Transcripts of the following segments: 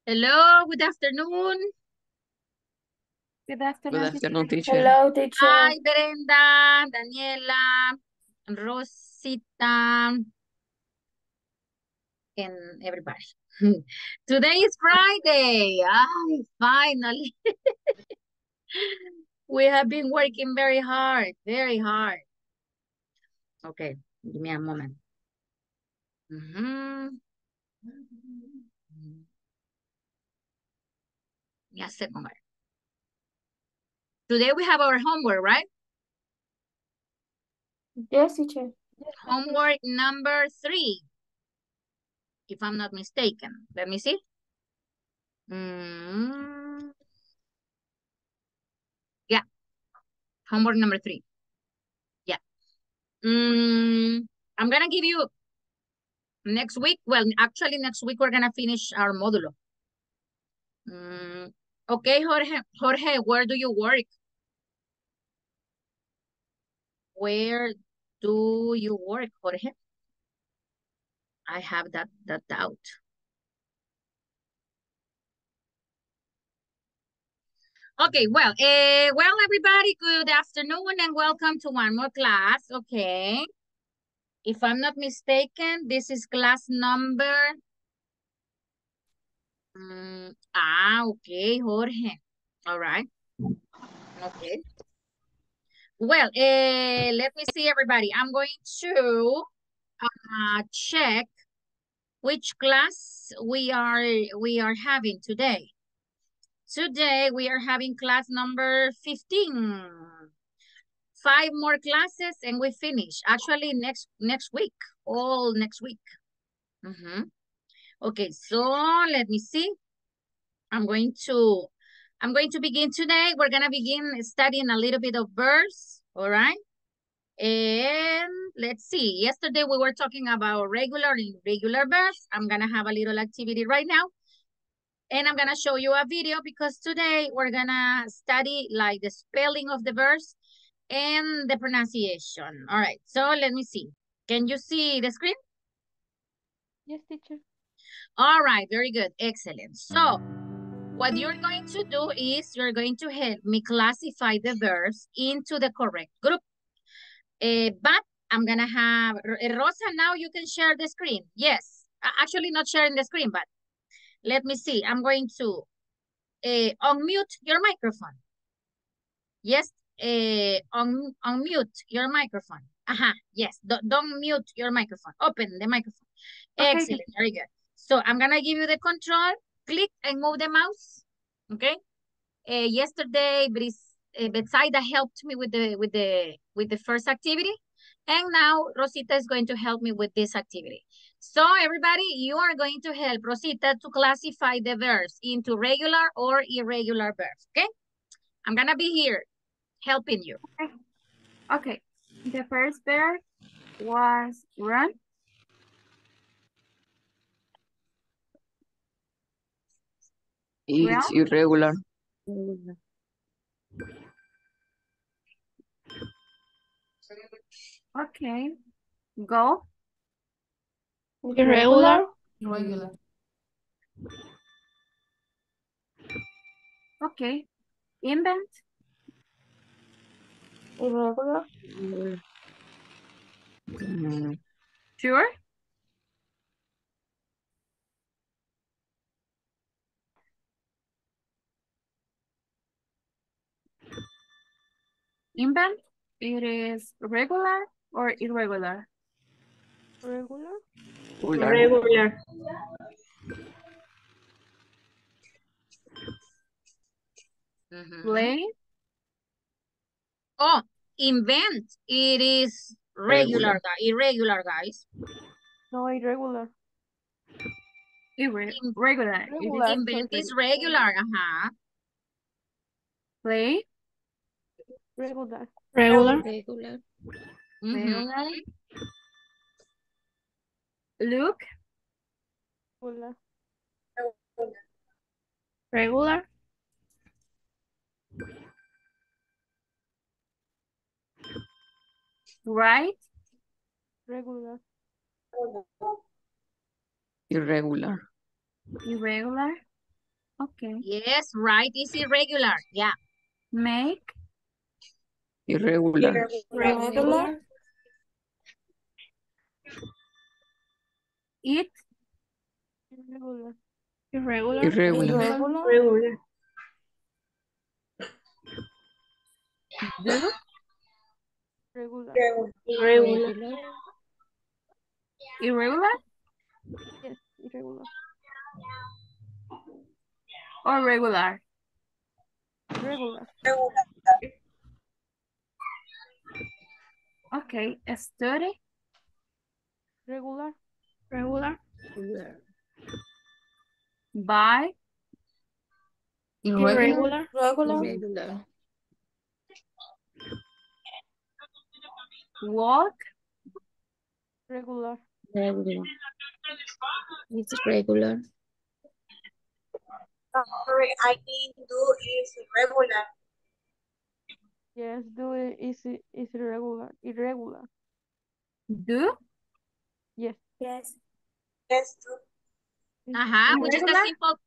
Hello, good afternoon. Good Good afternoon, afternoon, teacher. teacher. Hello, teacher. Hi, Brenda, Daniela, Rosita, and everybody. Today is Friday. Ay, finally. We have been working very hard, very hard. Okay, give me a moment. Give me a second. Today we have our homework, right? Yes, teacher. Homework number 3, if I'm not mistaken. Let me see. Yeah, homework number 3. Yeah. I'm gonna give you next week. Well, actually, next week we're gonna finish our modulo. Okay, Jorge, where do you work? Where do you work, Jorge? I have that doubt. Okay, well, everybody, good afternoon and welcome to one more class. Okay. If I'm not mistaken, this is class number. Okay, Jorge. All right. Okay. Well, let me see, everybody. I'm going to check which class we are having today. Today we are having class number 15. 5 more classes and we finish. Actually, next week, all next week. Okay, so let me see. I'm going to begin today. We're gonna begin studying a little bit of verbs. All right. And let's see. Yesterday we were talking about regular and irregular verbs. I'm gonna have a little activity right now. And I'm gonna show you a video because today we're gonna study like the spelling of the verbs and the pronunciation. All right, so let me see. Can you see the screen? Yes, teacher. All right, very good, excellent. So what you're going to do is you're going to help me classify the verbs into the correct group. But I'm gonna have, Rosa, now you can share the screen. Yes, actually not sharing the screen, but let me see. I'm going to unmute your microphone. Yes, unmute your microphone. Yes, don't mute your microphone. Open the microphone. Okay. Excellent, very good. So I'm gonna give you the control. Click and move the mouse. Okay. Yesterday, Betsaida helped me with the first activity, and now Rosita is going to help me with this activity. So everybody, you are going to help Rosita to classify the verbs into regular or irregular verbs. Okay. I'm gonna be here helping you. Okay. The first verb was run. It's irregular. Okay. Go. Irregular. Regular. Okay. Invent. Irregular. Sure. Invent. It is regular or irregular? Regular. Regular. Play. Oh, invent. It is regular, irregular, guys. No, irregular. Regular. It is Invent is regular. play. Regular. Regular. Regular. Look. Regular. Regular. Right. Regular. Irregular. Irregular. Okay. Yes, right is irregular. Yeah. Make. Irregular. Regular. Eat. Irregular. Irregular. Irregular. Do. Regular. Irregular Yes, irregular. or regular. Regular. Okay. Study. Regular. Regular. Buy. Irregular. Regular. Walk. Regular. It's regular. Sorry, I think do is regular. Yes, do it is irregular. Irregular. Do. Yes. Yes, do.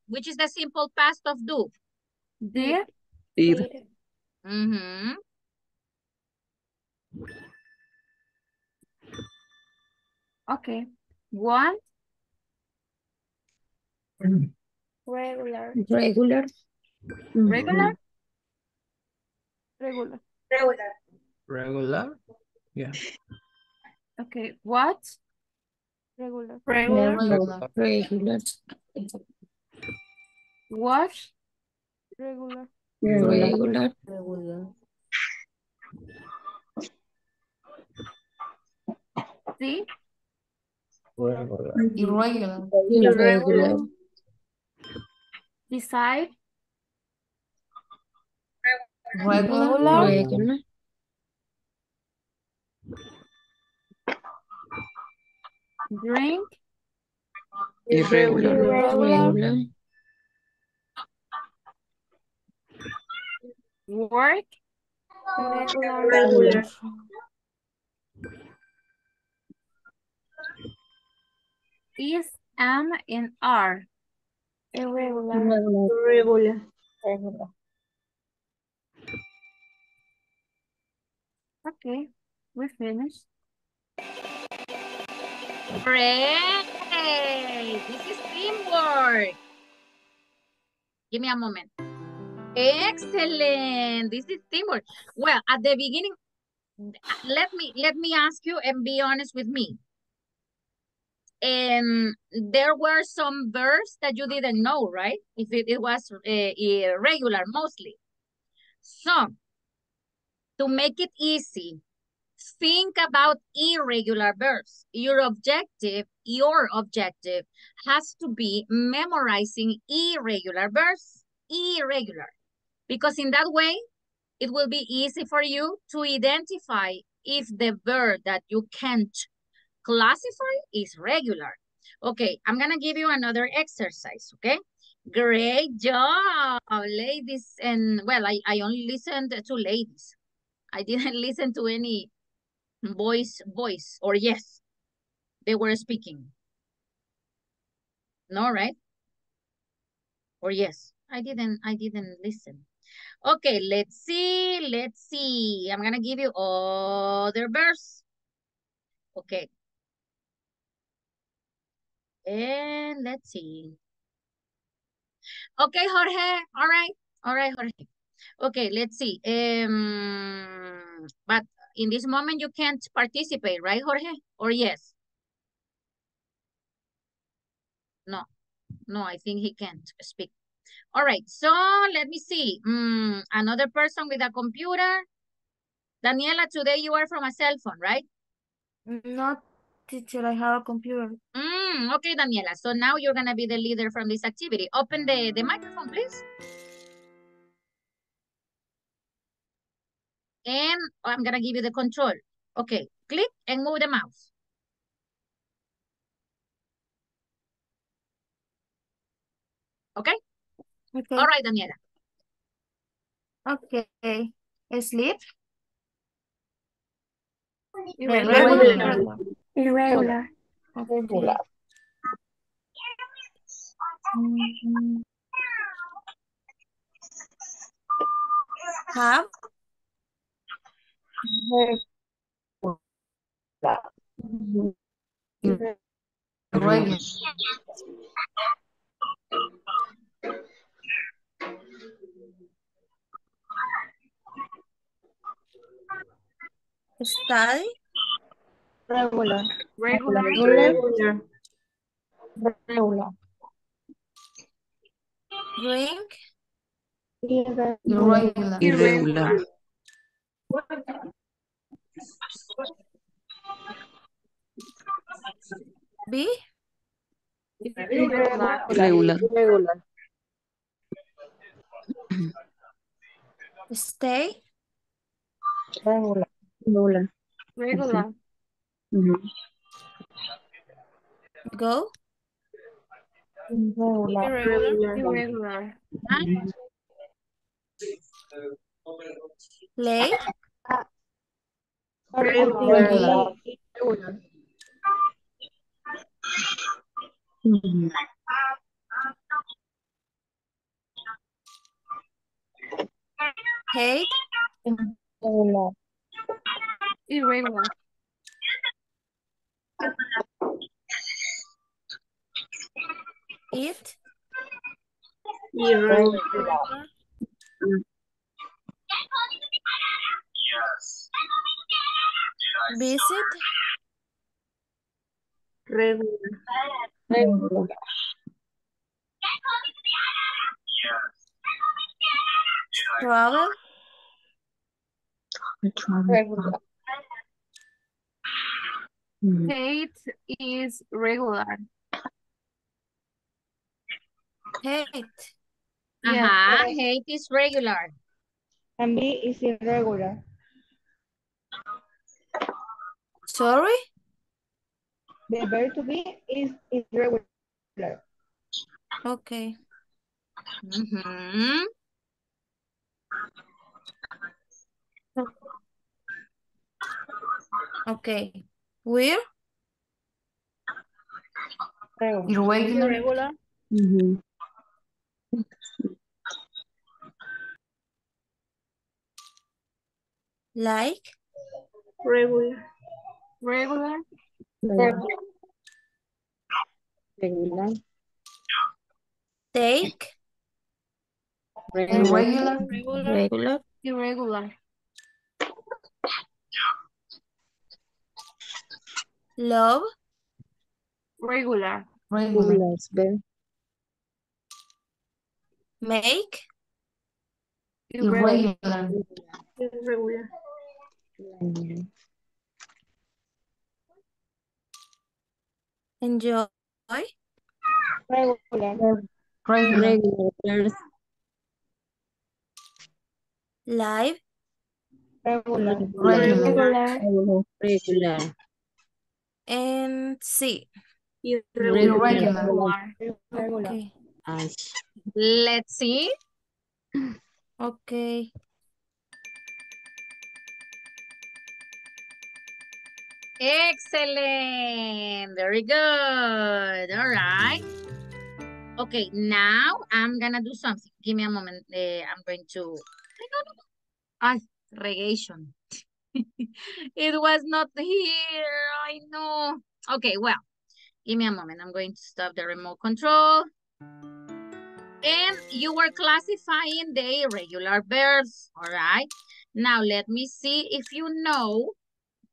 Which is the simple past of do? Did. Did. Mm-hmm. Okay. Want. Regular. Regular. Regular. Regular. Regular? Yeah. Okay. What? Regular. Regular. Wash. Regular. Regular. See. Regular. Irregular. Decide. Regular. Drink. Irregular. Work. Regular. Is, am, and are. Regular. Okay. We finished. Great. This is teamwork. Give me a moment. Excellent. This is teamwork. Well, at the beginning, let me ask you and be honest with me. There were some verbs that you didn't know, right? If it was irregular mostly. So, to make it easy, think about irregular verbs. Your objective has to be memorizing irregular verbs. Irregular. Because in that way, it will be easy for you to identify if the verb that you can't classify is regular. Okay, I'm gonna give you another exercise, okay? Great job, ladies. And well, I only listened to ladies. I didn't listen to any voice or yes, they were speaking. No, right? Or yes, I didn't listen. Okay, let's see. I'm gonna give you other verbs. Okay. And let's see. Okay, Jorge. All right, Jorge. Okay, let's see. But in this moment you can't participate, right, Jorge? Or yes? No, I think he can't speak. All right, so let me see. Another person with a computer. Daniela, today you are from a cell phone, right? Not teacher, I have a computer. Okay, Daniela. So now you're going to be the leader from this activity. Open the microphone, please. And I'm going to give you the control. Okay, click and move the mouse. Okay? Okay. All right, Daniela. Okay. Sleep. Irregular. Irregular. Okay. Have. Irregular. Study. Regular. Regular. Regular. Regular. Drink. Irregular. Irregular. Be. Irregular. Regular. Stay. Regular. Regular. Go. Irregular. Irregular. Huh? Play. Regular. Hate. Irregular. Eat. Irregular. Visit. Regular. Travel. Hate is regular. Hate. Yes. Hate is regular. And B is irregular. Sorry. The verb to be is irregular. Okay. Mhm. Okay. Where? Irregular. Like. Regular. Regular. Take. Regular. Regular. Irregular. Love. Regular. Make. Irregular. Irregular. Enjoy. Regular. Live. Regular. And see. Irregular. Okay. Let's see. Okay. Excellent. Very good. All right. Okay, now I'm gonna do something. Give me a moment. I'm going to. Ay, regation. It was not here. I know. Okay, well, give me a moment. I'm going to stop the remote control. And you were classifying the irregular verbs, all right? Now, let me see if you know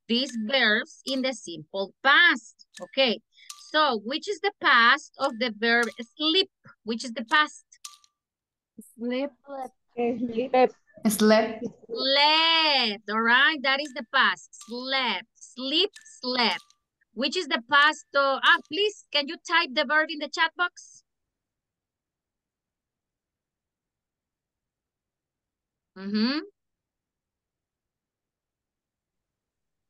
these verbs in the simple past. Okay, so which is the past of the verb sleep? Which is the past? Sleep. Slept. Slept, all right? That is the past. Slept, sleep, slept. Which is the past of, please, can you type the verb in the chat box?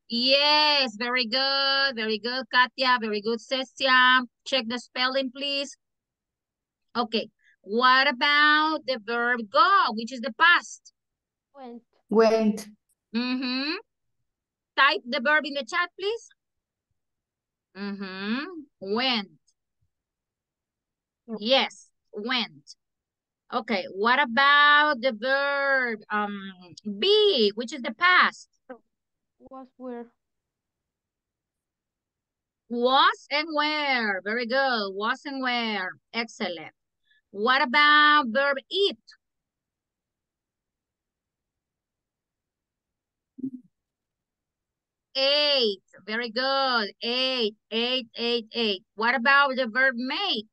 Yes, very good, Katia, very good, Cecia. Check the spelling, please. Okay, what about the verb go, which is the past? Went. Type the verb in the chat, please. Went. Yes, went. Okay, what about the verb be, which is the past? Was where? Was and where. Very good. Was and where. Excellent. What about verb eat? Ate. Very good. Ate, ate, ate, ate. What about the verb make?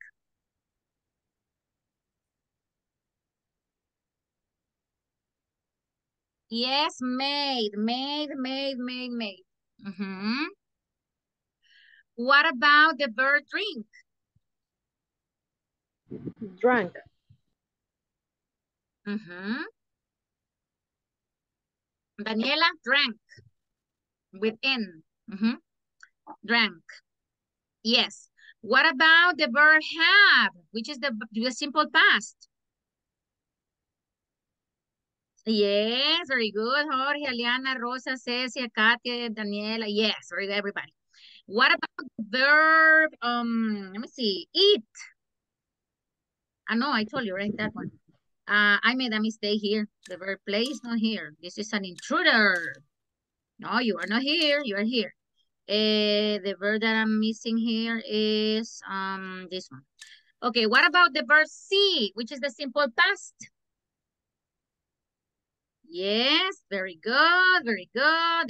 Yes, made, made, made, made, made. What about the verb drink? Drank. Daniela, drank. With N. Drank. Yes. What about the verb have, which is the simple past? Yes, very good. Jorge, Aliana, Rosa, Cecia, Katia, Daniela. Yes, very good, everybody. What about the verb, let me see, eat? No, I told you, right, that one. I made a mistake here. The verb play is not here. This is an intruder. No, you are not here. You are here. The verb that I'm missing here is this one. Okay, what about the verb see, which is the simple past? Yes, very good,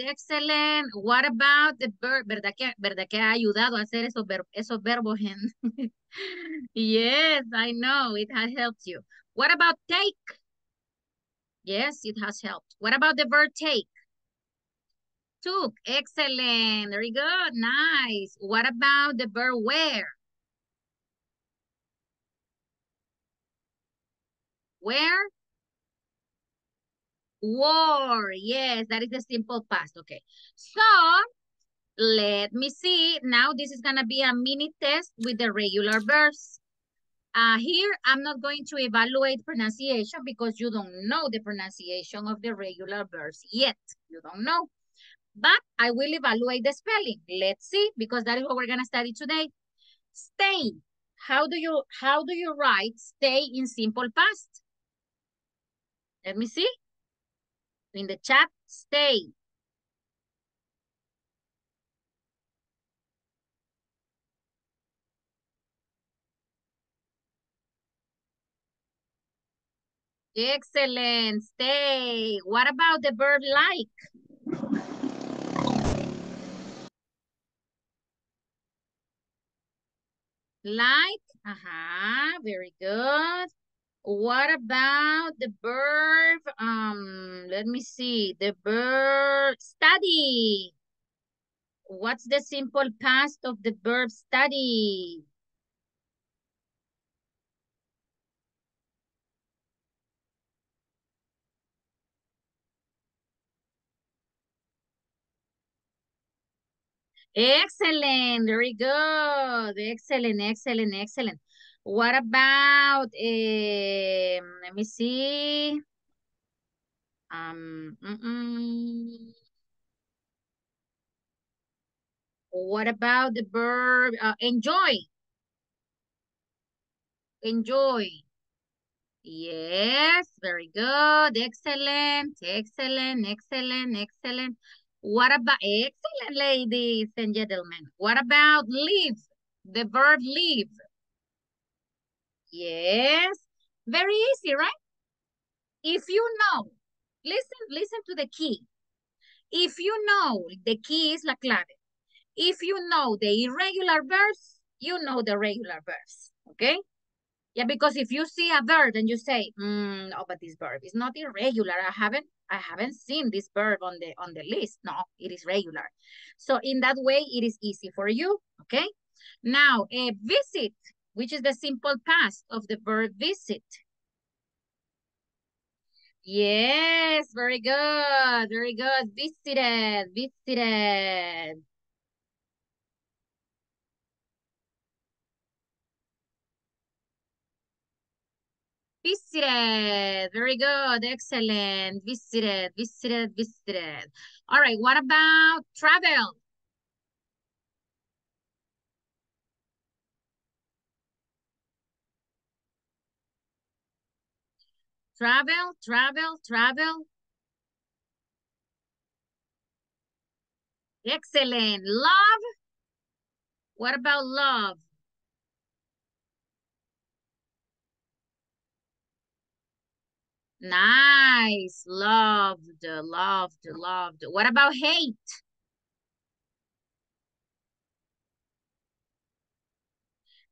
excellent. What about the verb? ¿Verdad que ha ayudado a hacer esos verbos en... Yes, I know, it has helped you. What about take? Yes, it has helped. What about the verb take? Took, excellent, very good, nice. What about the verb wear? Where? Wore, yes, that is the simple past, okay. So, let me see. Now this is going to be a mini test with the regular verbs. Here, I'm not going to evaluate pronunciation because you don't know the pronunciation of the regular verbs yet. You don't know. But I will evaluate the spelling. Let's see, because that is what we're going to study today. Stay. How do you write stay in simple past? Let me see. In the chat, stay. Excellent. Stay. What about the verb like? Like? Very good. What about the verb? Let me see. The verb study. What's the simple past of the verb study? Excellent, very good. Excellent, excellent, excellent. What about, let me see. What about the verb enjoy? Enjoy. Yes, very good. Excellent, excellent, excellent, excellent. What about, excellent, ladies and gentlemen. What about live? The verb live. Yes, very easy, right? If you know, listen to the key. If you know, the key is la clave. If you know the irregular verbs, you know the regular verbs, okay? Yeah, because if you see a verb and you say, oh, but this verb is not irregular. I haven't seen this verb on the list. No, it is regular. So in that way, it is easy for you, okay? Now, visit, which is the simple past of the verb visit. Yes, very good, very good. Visited, visited. Visited, very good, excellent. Visited, visited, visited. All right, what about travel? Travel, travel, travel. Excellent. Love. What about love? Nice. Loved, loved, loved. What about hate?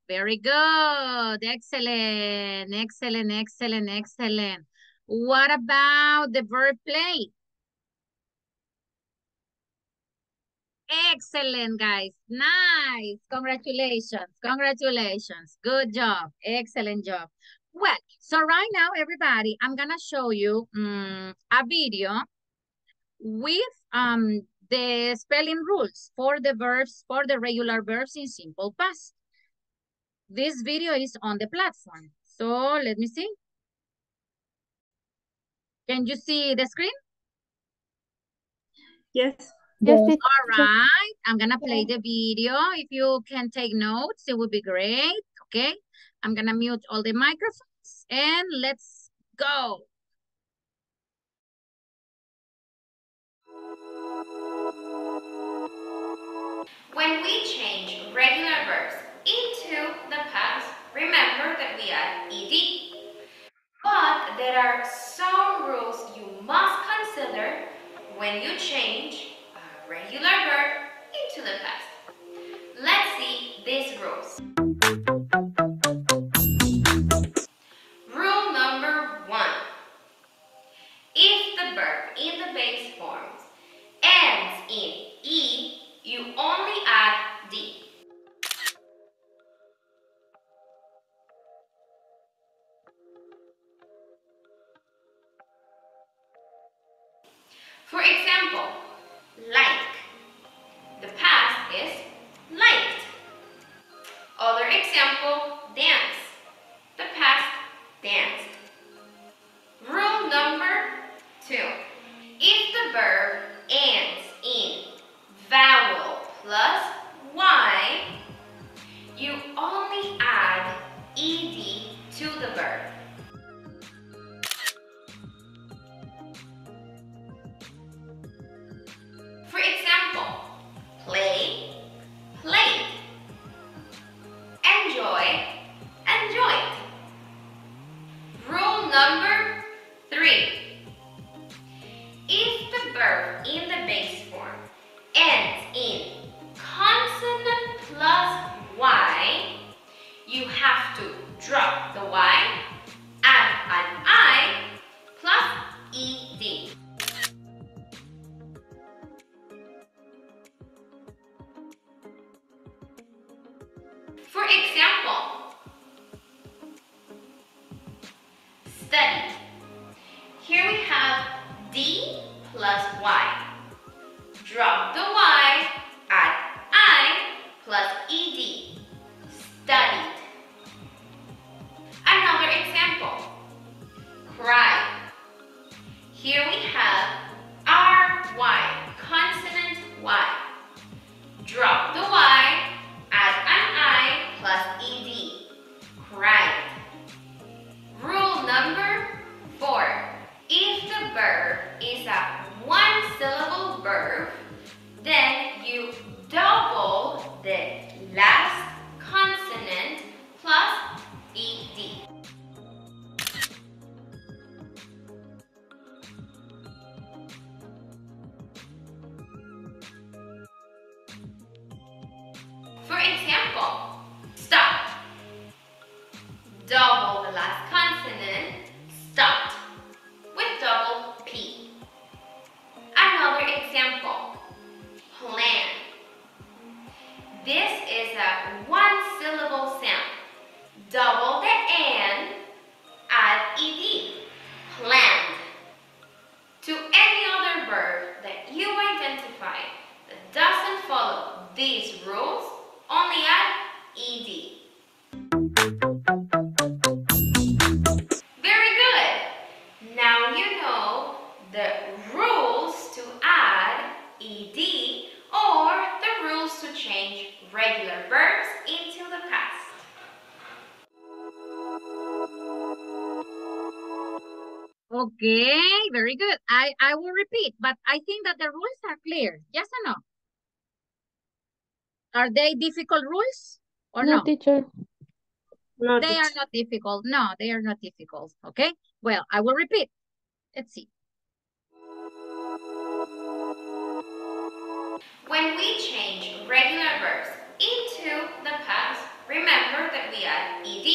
Very good. Excellent. Excellent, excellent, excellent. What about the verb play? Excellent, guys. Nice. Congratulations. Congratulations. Good job. Excellent job. Well, so right now, everybody, I'm going to show you a video with the spelling rules for the verbs, for the regular verbs in simple past. This video is on the platform. So let me see. Can you see the screen? Yes. Yes, All right, I'm gonna play the video. If you can take notes, it would be great, okay? I'm gonna mute all the microphones and let's go. When we change regular verbs into the past, remember that we add ed. But there are some rules you must consider when you change a regular verb into the past. Let's see these rules. Rule number 1. If the verb in the base forms ends in E, you only add D. For example, like. The past is liked. Other example, dance. The past, danced. Rule number 2. If the verb ends in vowel plus Y, you only add ed to the verb. For example, play, played. Enjoy, enjoyed. Rule number 3. If the verb in the base form ends in consonant plus Y, you have to drop the Y, add an I, plus ed. For example, study. Here we have D plus Y. Drop the Y, add I plus ed. Studied. Another example, cry. Here we have RY, consonant Y. Drop the Y, add an I plus ed. Cried. Rule number 4. If the verb is a one-syllable verb, then you double the last consonant plus ed. For example, stop. Double the last consonant, stopped, with double P. Another example, plan. This is a one-syllable sound. Double the N, add ed, planned. To any other verb that you identify that doesn't follow these rules, only add ed. Very good. Now you know the rules to add ed or the rules to change regular verbs into the past. Okay, very good. I will repeat, but I think that the rules are clear. Yes or no? Are they difficult rules or no? teacher. No, They are not difficult. No, they are not difficult. Okay, well, I will repeat. Let's see. When we change regular verbs into the past, remember that we add ed.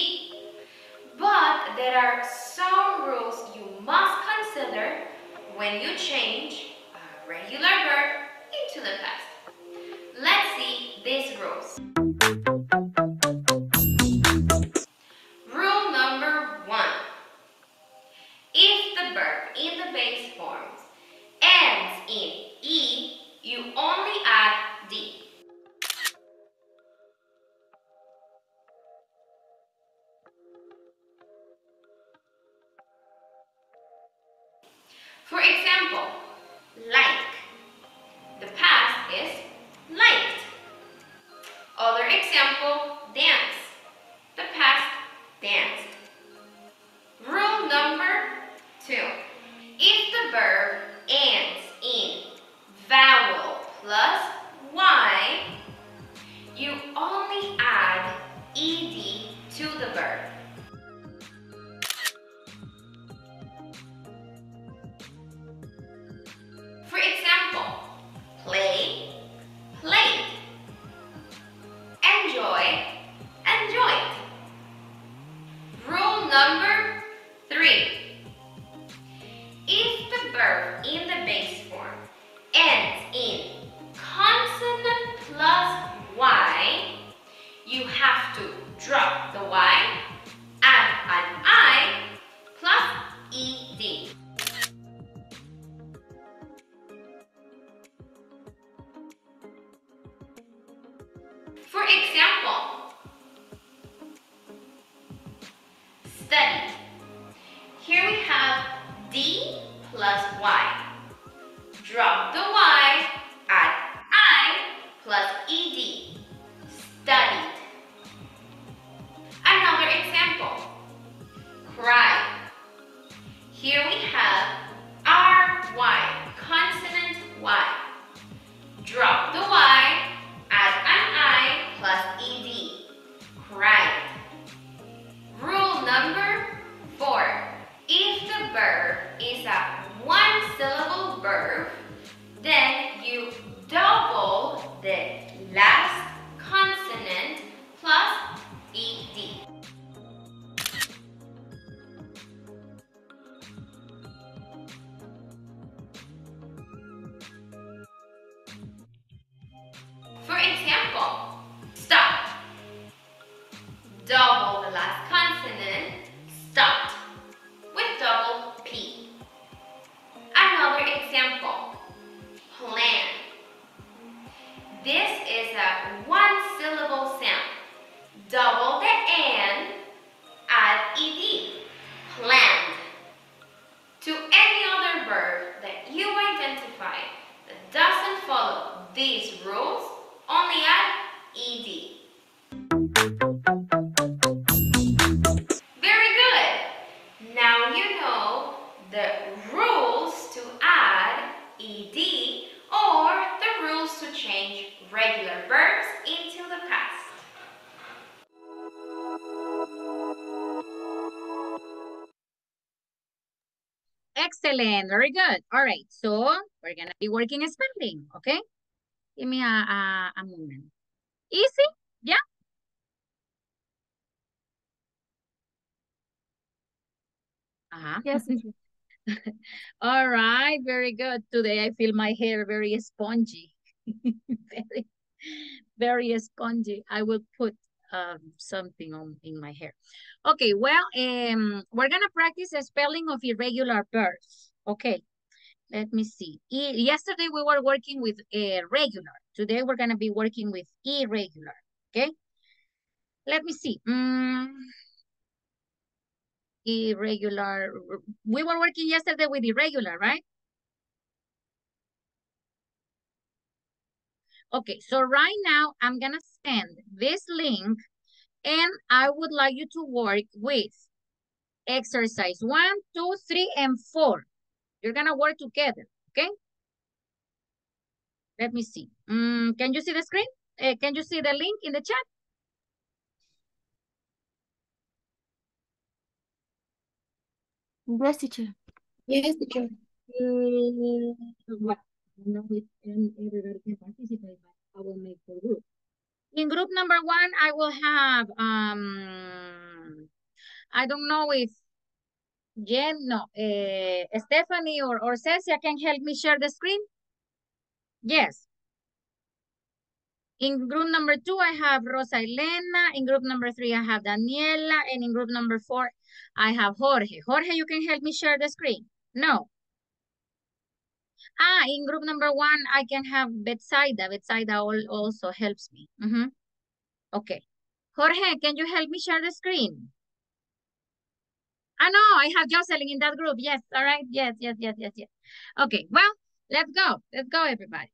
But there are some rules you must consider when you change a regular verb into the past. Let's see these rules. Rule number 1. If the verb in the base forms ends in E, you only add D. For example, like. The past is liked. Other example, dance. The past, danced. Rule number 2. If the verb ends in vowel plus Y, you only add ed to the verb. For example, play, played. Enjoy, enjoyed. Rule number 3. If the verb in the base form ends in consonant plus Y, you have to drop the Y, add an I, plus ed. For example, study. Here we have D plus Y. Drop the Y, add I plus ed. Studied. Another example, cry. Here we have RY, consonant Y. Drop the Y, add an I plus ed. Cried. Rule number 4. If the verb is a one-syllable verb, then you double the last consonant plus ed. For example, stop. Double the last consonant, stopped, with double P. Another example, plan. This is a one-syllable sound. Double the N, add ed, planned. To any other verb that you identify that doesn't follow these rules, only add ed. Very good. Now you know the rules to add ed or the rules to change regular verbs into the past. Excellent, very good. All right, so we're gonna be working spelling, okay? Give me a moment. Easy, yeah? Yes, teacher. All right, very good. Today I feel my hair very spongy. very, very spongy. I will put something on in my hair. Okay, well, we're gonna practice the spelling of irregular verbs. Okay, let me see. Yesterday we were working with regular. Today we're gonna be working with irregular. Okay, let me see. Irregular. We were working yesterday with irregular, right? Okay, so right now I'm gonna send this link and I would like you to work with Exercise 1, 2, 3, and 4. You're gonna work together, okay? Let me see. Can you see the screen? Can you see the link in the chat? Yes, teacher. Yes, teacher. Well, I don't know if everybody can participate, but I will make the group. In group number 1, I will have, I don't know if Stephanie or Cecia can help me share the screen. Yes. In group number 2, I have Rosa Elena. In group number 3, I have Daniela. And in group number 4, I have Jorge. Jorge, you can help me share the screen? No. In group number 1, I can have Betsaida. Betsaida also helps me. Okay. Jorge, can you help me share the screen? No, I have Jocelyn in that group. Yes, all right. Yes. Okay, well, let's go. Let's go, everybody.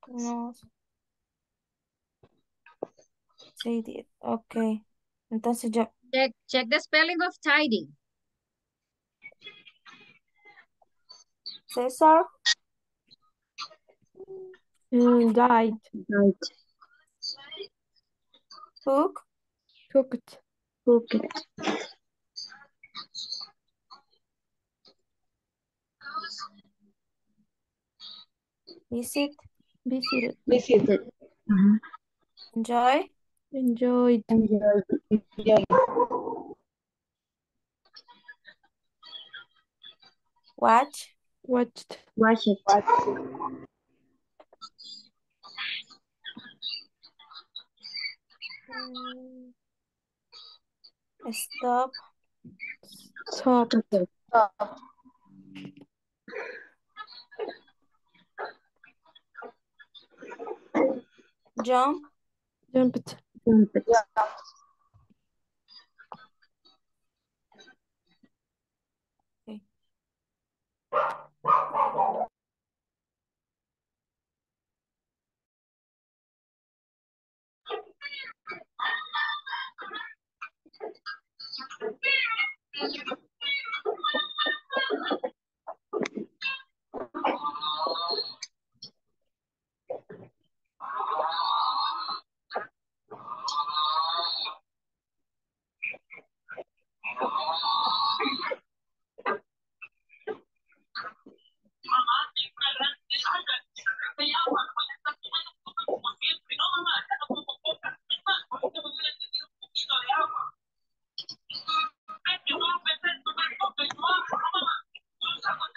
No. Sí, did. Ok. Entonces yo. Check the spelling of tidy. César. Died. Died. Hook. Cooked. Cooked. Visit. Visited. Visited. Enjoy. Enjoyed. Enjoyed. Enjoy. Watch. Watched. Watched. Watch. Stop. Stopped. Okay. Stop. Jump. Jumped. Jumped. Yeah. Okay.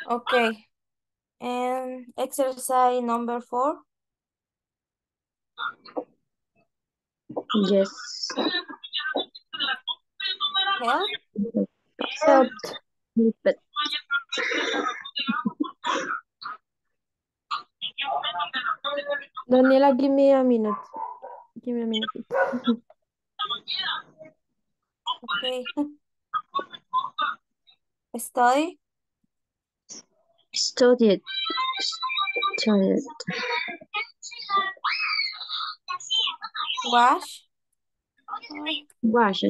Okay. And exercise number 4. Yes. Help. Helped. Helped. Daniela, give me a minute. Give me a minute, please. Okay. Study. Studied. Studied. Wash. Washed.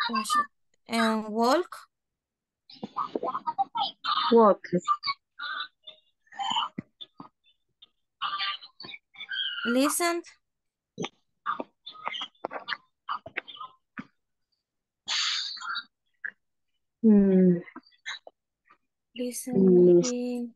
Wash it. And walk. Walked. Listen. Mm. Listening.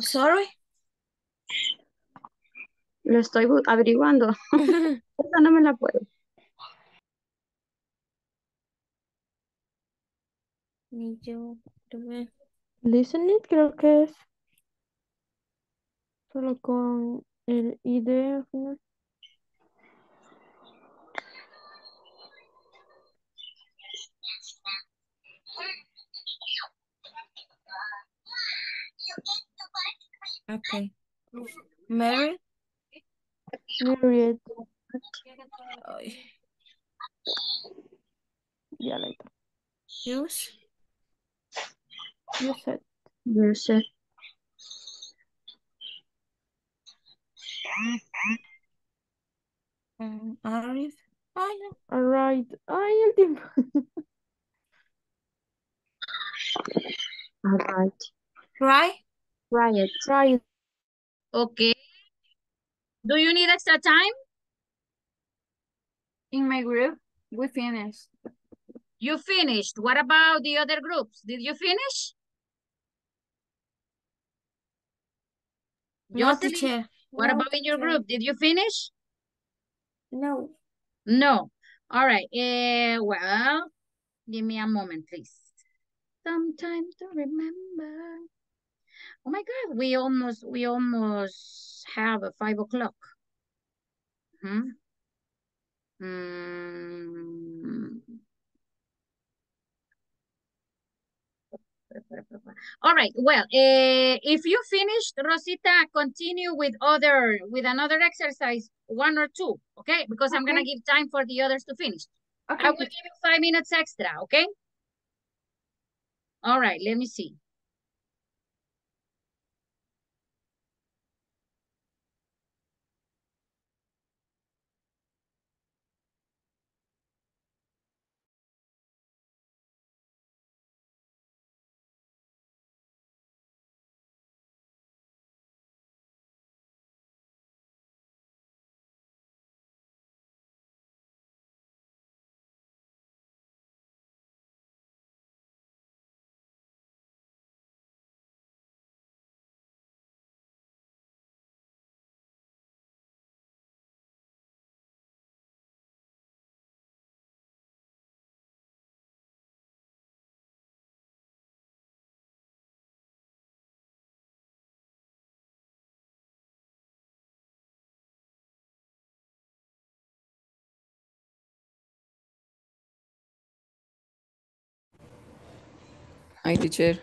Sorry. Lo estoy averiguando. Esa no me la puedo. Ni yo. Listening creo que es solo con el ID al final. Okay. Mary. Married. Ay. Yeah, like that. Use. You said. Used. Arif. Ay, no. Alright. Ay, el tiempo. All right. Right. Riot. Right. Okay. Do you need extra time? In my group, we finished. You finished. What about the other groups? Did you finish? No, Jocelyn, teacher. what No, about in your teacher. group? Did you finish? No. No. All right. Well, give me a moment, please. Some time to remember. Oh my God, we almost have a 5 o'clock. Hmm. All right. Well, if you finished, Rosita, continue with another exercise, 1 or 2, okay? Because I'm gonna Okay. give time for the others to finish. I Okay, will give you 5 minutes extra, okay? All right, let me see. Hi, teacher.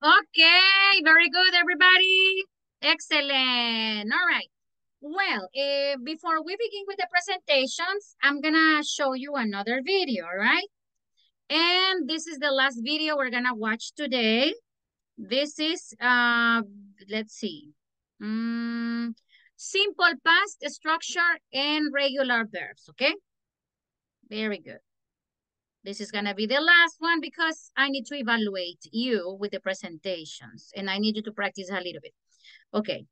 Okay, very good, everybody. Excellent. All right. Well, before we begin with the presentations, I'm gonna show you another video, all right? And this is the last video we're gonna watch today. This is, let's see. Simple past structure and regular verbs, okay? Very good. This is gonna be the last one because I need to evaluate you with the presentations and I need you to practice a little bit. Okay.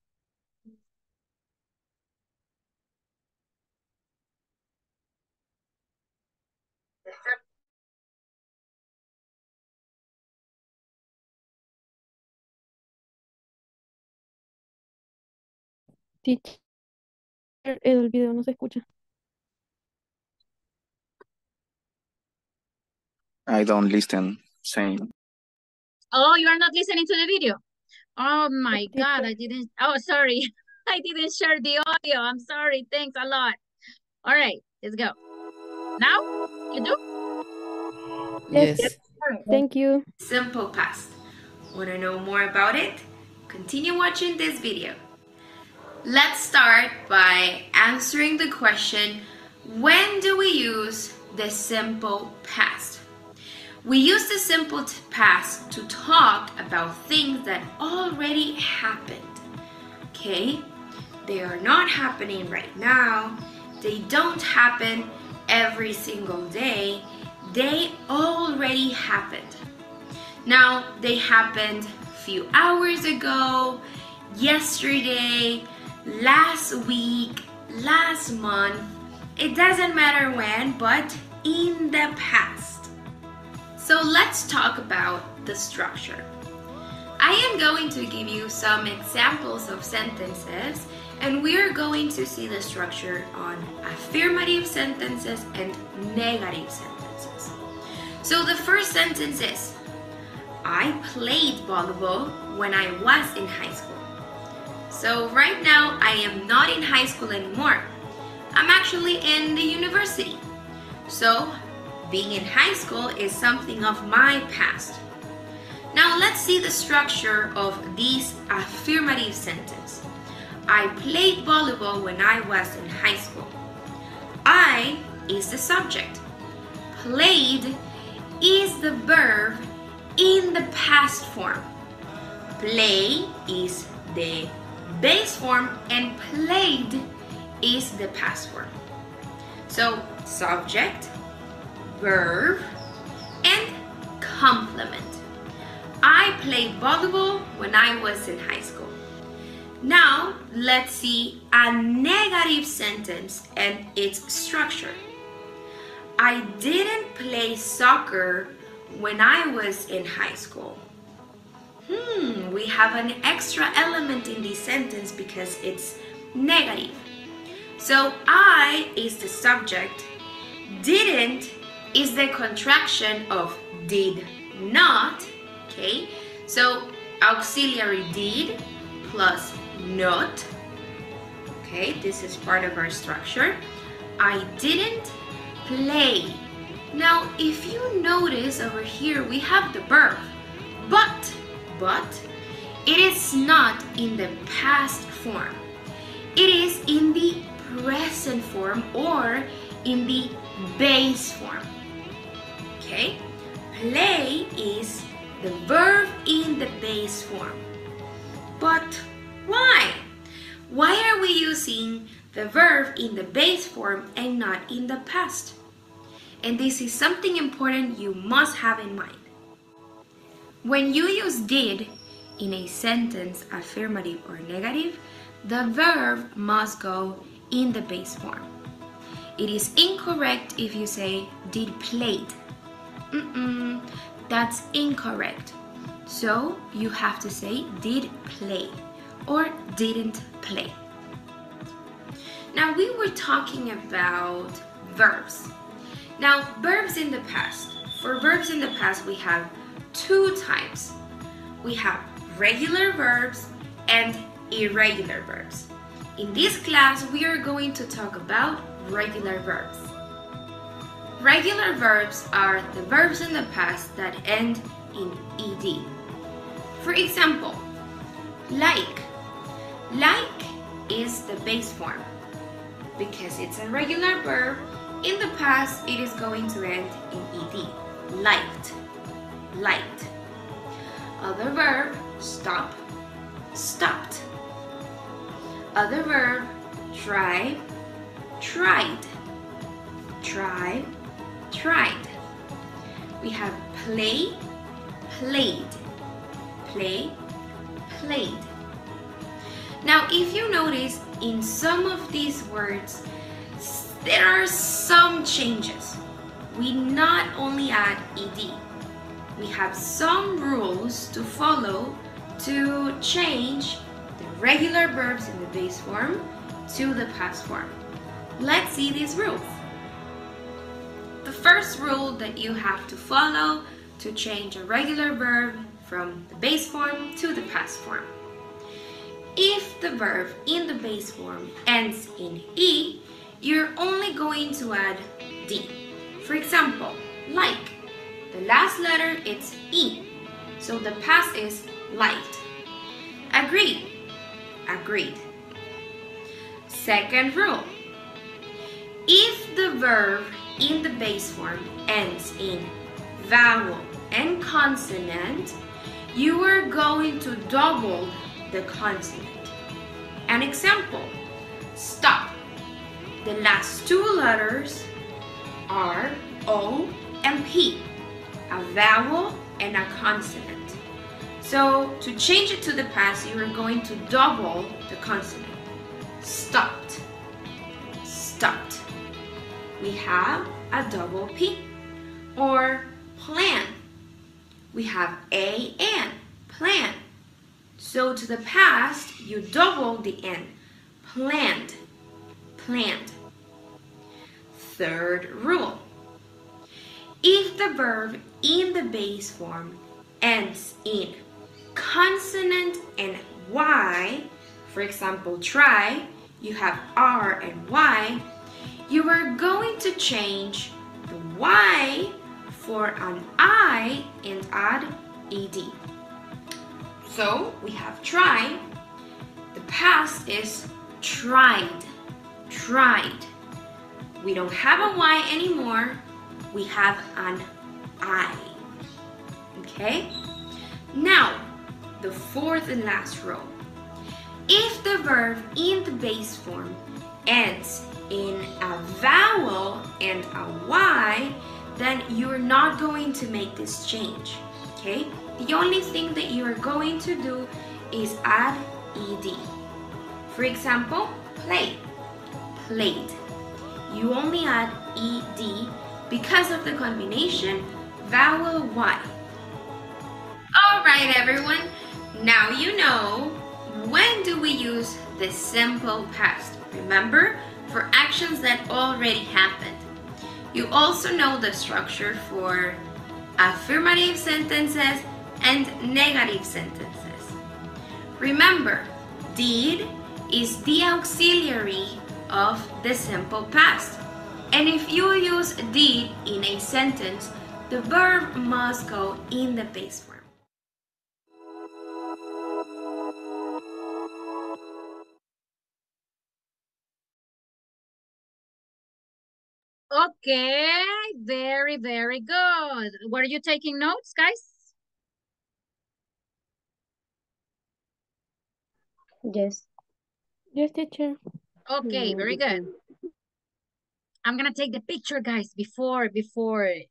Teacher, el video no se escucha. I don't listen. Same. Oh, you are not listening to the video? Oh my Yes, God, teacher. I didn't, oh, sorry. I didn't share the audio. I'm sorry. Thanks a lot. All right, let's go. Now, you do? Yes. Yes. Thank you. Simple past. Want to know more about it? Continue watching this video. Let's start by answering the question, when do we use the simple past? We use the simple past to talk about things that already happened. Okay? They are not happening right now. They don't happen every single day. They already happened. Now, they happened a few hours ago, yesterday, last week, last month. It doesn't matter when, but in the past. So let's talk about the structure. I am going to give you some examples of sentences, and we are going to see the structure on affirmative sentences and negative sentences. So the first sentence is, I played volleyball when I was in high school. So right now I am not in high school anymore. I'm actually in the university. So being in high school is something of my past. Now let's see the structure of this affirmative sentence. I played volleyball when I was in high school. I is the subject. Played is the verb in the past form. Play is the base form and played is the past form. So subject, verb, and complement. I played volleyball when I was in high school. Now let's see a negative sentence and its structure. I didn't play soccer when I was in high school. We have an extra element in this sentence because it's negative. So I is the subject, didn't is the contraction of did not, okay? So auxiliary did plus not, okay? This is part of our structure. I didn't play. Now, if you notice over here, we have the verb, but it is not in the past form. It is in the present form or in the base form. Okay? Play is the verb in the base form. But why? Why are we using the verb in the base form and not in the past? And this is something important you must have in mind. When you use did in a sentence, affirmative or negative, the verb must go in the base form. It is incorrect if you say did played. That's incorrect. So you have to say did play or didn't play. Now we were talking about verbs. Now verbs in the past. For verbs in the past we have two types. We have regular verbs and irregular verbs. In this class, we are going to talk about regular verbs. Regular verbs are the verbs in the past that end in ed. For example, like. Like is the base form. Because it's a regular verb, in the past it is going to end in ed. Liked, liked. Other verb, stop, stopped. Other verb, try, tried. Try, tried. We have play, played. Play, played. Now, if you notice, in some of these words, there are some changes. We not only add ed, we have some rules to follow to change the regular verbs in the base form to the past form. Let's see these rules. The first rule that you have to follow to change a regular verb from the base form to the past form. If the verb in the base form ends in E, you're only going to add D. For example, like, the last letter it's E, so the past is liked. Agreed, agreed. Second rule, if the verb in the base form ends in vowel and consonant, you are going to double the consonant. An example, stop. The last two letters are O and P, a vowel and a consonant. So to change it to the past, you are going to double the consonant. Stopped, stopped. We have a double P. Or plan. We have A and plan. So to the past, you double the N. Planned, planned. Third rule. If the verb in the base form ends in consonant and Y, for example, try, you have R and Y, you are going to change the Y for an I and add ed. So we have try. The past is tried, tried. We don't have a Y anymore. We have an I. Okay? Now, the fourth and last row. If the verb in the base form ends in a vowel and a Y, then you're not going to make this change, okay? The only thing that you are going to do is add ed. For example, play, played. You only add ed because of the combination vowel Y. All right, everyone. Now you know when do we use the simple past. Remember, for actions that already happened. You also know the structure for affirmative sentences and negative sentences. Remember, did is the auxiliary of the simple past. And if you use did in a sentence, the verb must go in the base form. Okay, very, very good. Were you taking notes, guys? Yes. Yes, teacher. Okay, very good. I'm gonna take the picture, guys, before I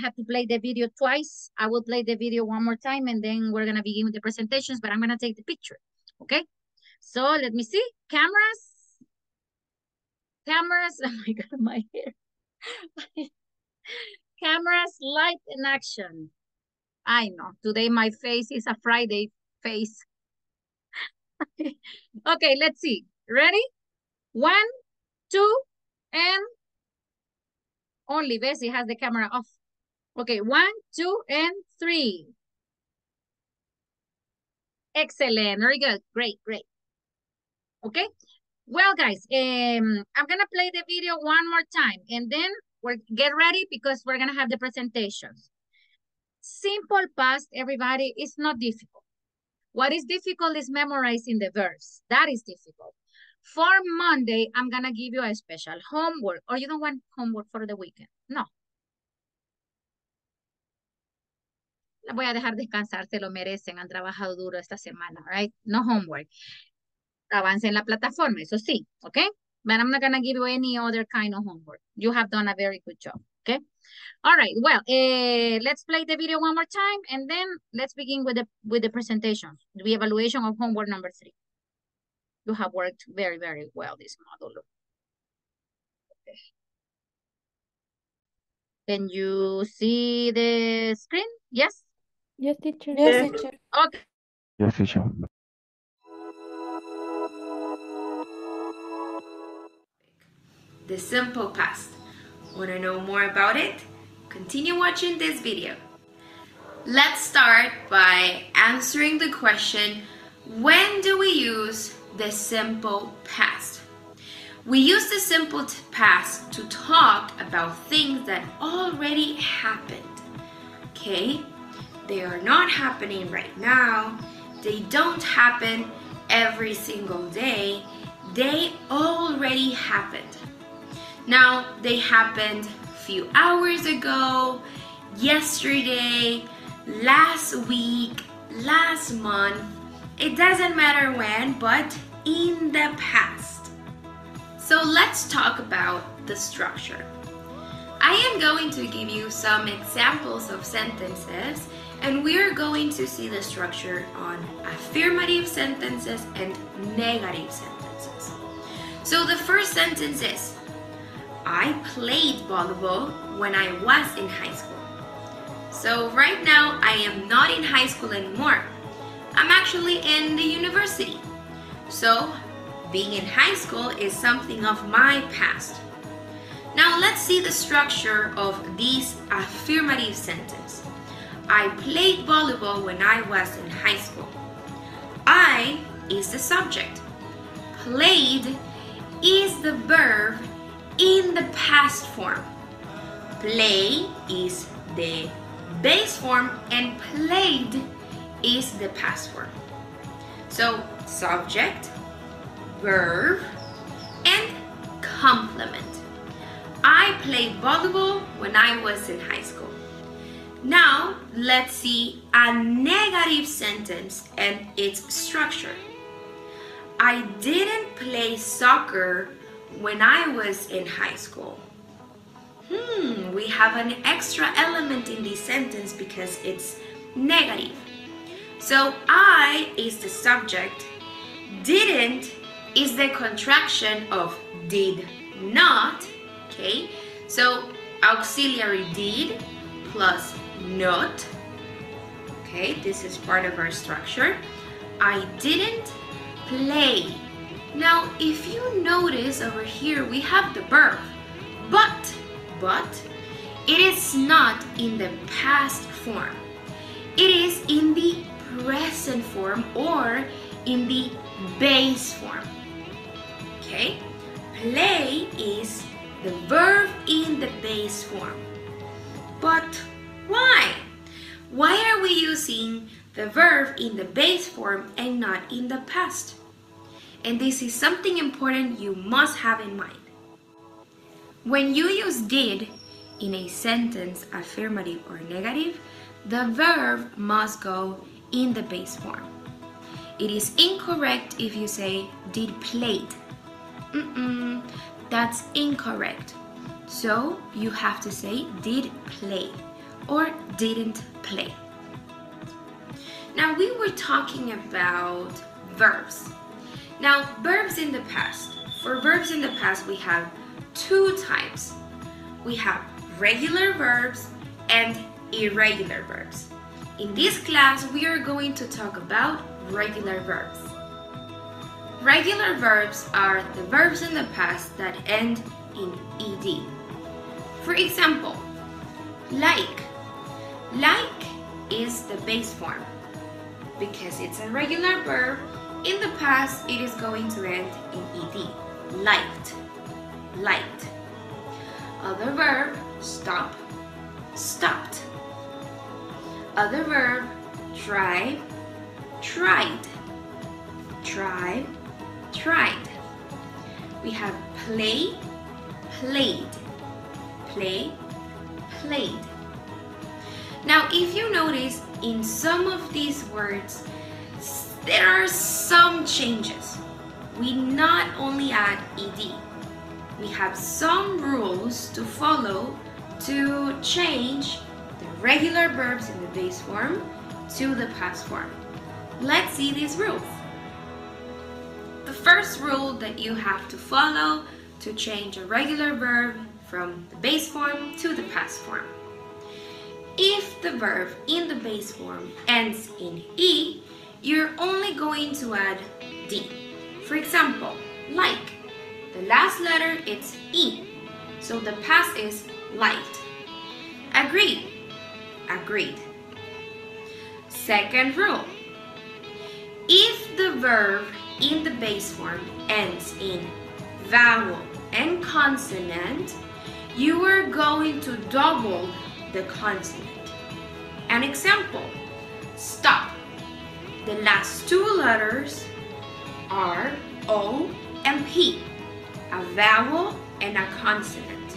have to play the video twice. I will play the video one more time and then we're gonna begin with the presentations, but I'm gonna take the picture, okay? So let me see, cameras, oh my God, my hair. Cameras, light, and action. I know, today my face is a Friday face. Okay, let's see, ready? 1, 2, and only Bessie has the camera off. Okay, 1, 2, and 3. Excellent, very good, great, great. Okay, well, guys, I'm gonna play the video one more time, and then get ready because we're gonna have the presentations. Simple past, everybody, is not difficult. What is difficult is memorizing the verbs. That is difficult. For Monday, I'm going to give you a special homework. Or you don't want homework for the weekend. No. La voy a dejar descansar, se lo merecen. Han trabajado duro esta semana, right? No homework. Avance en la plataforma, eso sí, okay? But I'm not going to give you any other kind of homework. You have done a very good job, okay? All right, well, let's play the video one more time, and then let's begin with the presentation, the evaluation of homework number 3. You have worked very, very well this module. Okay. Can you see the screen? Yes? Yes, teacher. Yes, teacher. Okay. Yes, teacher. The simple past. Want to know more about it? Continue watching this video. Let's start by answering the question, when do we use the simple past? We use the simple past to talk about things that already happened. Okay? They are not happening right now. They don't happen every single day. They already happened. Now, they happened a few hours ago, yesterday, last week, last month. It doesn't matter when, but in the past. So let's talk about the structure. I am going to give you some examples of sentences, and we're going to see the structure on affirmative sentences and negative sentences. So the first sentence is, I played volleyball when I was in high school. So right now, I am not in high school anymore. I'm actually in the university. So being in high school is something of my past. Now let's see the structure of this affirmative sentence. I played volleyball when I was in high school. I is the subject. Played is the verb in the past form. Play is the base form and played is the past form. So subject, verb, and complement. I played volleyball when I was in high school. Now let's see a negative sentence and its structure. I didn't play soccer when I was in high school. We have an extra element in this sentence because it's negative. So I is the subject, didn't is the contraction of did not, okay? So auxiliary did plus not, okay? This is part of our structure. I didn't play. Now, if you notice over here, we have the verb, but it is not in the past form. It is in the present form or in the base form. Okay? Play is the verb in the base form. But why? Why are we using the verb in the base form and not in the past? And this is something important you must have in mind. When you use did in a sentence, affirmative or negative, the verb must go in the base form. It is incorrect if you say did played. That's incorrect. So you have to say did play or didn't play. Now we were talking about verbs. Now verbs in the past. For verbs in the past we have two types. We have regular verbs and irregular verbs. In this class we are going to talk about regular verbs. Regular verbs are the verbs in the past that end in ed. For example, like. Like is the base form. Because it's a regular verb, in the past it is going to end in ed. Liked. Liked. Other verb, stop. Stopped. Other verb, try, tried. Try, tried. We have play, played. Play, played. Now, if you notice, in some of these words, there are some changes. We not only add ed, we have some rules to follow to change the regular verbs in the base form to the past form. Let's see these rules. The first rule that you have to follow to change a regular verb from the base form to the past form. If the verb in the base form ends in E, you're only going to add D. For example, like, the last letter it's E, so the past is liked. Agree, agreed. Second rule, if the verb in the base form ends in vowel and consonant, you are going to double the consonant. An example, stop. The last two letters are O and P, a vowel and a consonant.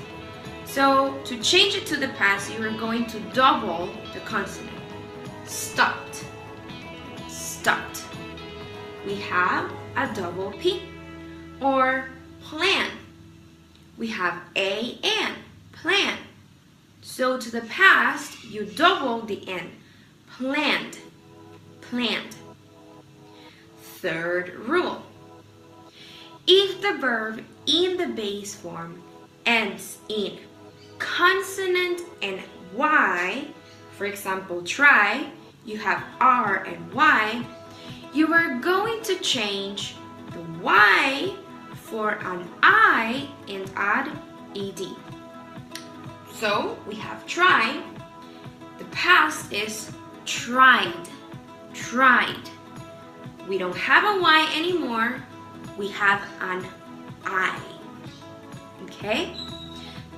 So to change it to the past, you are going to double the consonant. Stopped, stopped. We have a double P. Or plan. We have A and plan. So to the past, you double the N. Planned, planned. Third rule. If the verb in the base form ends in consonant and Y, for example, try, you have R and Y, you are going to change the Y for an I and add ed. So we have try. The past is tried, tried. We don't have a Y anymore. We have an I. Okay?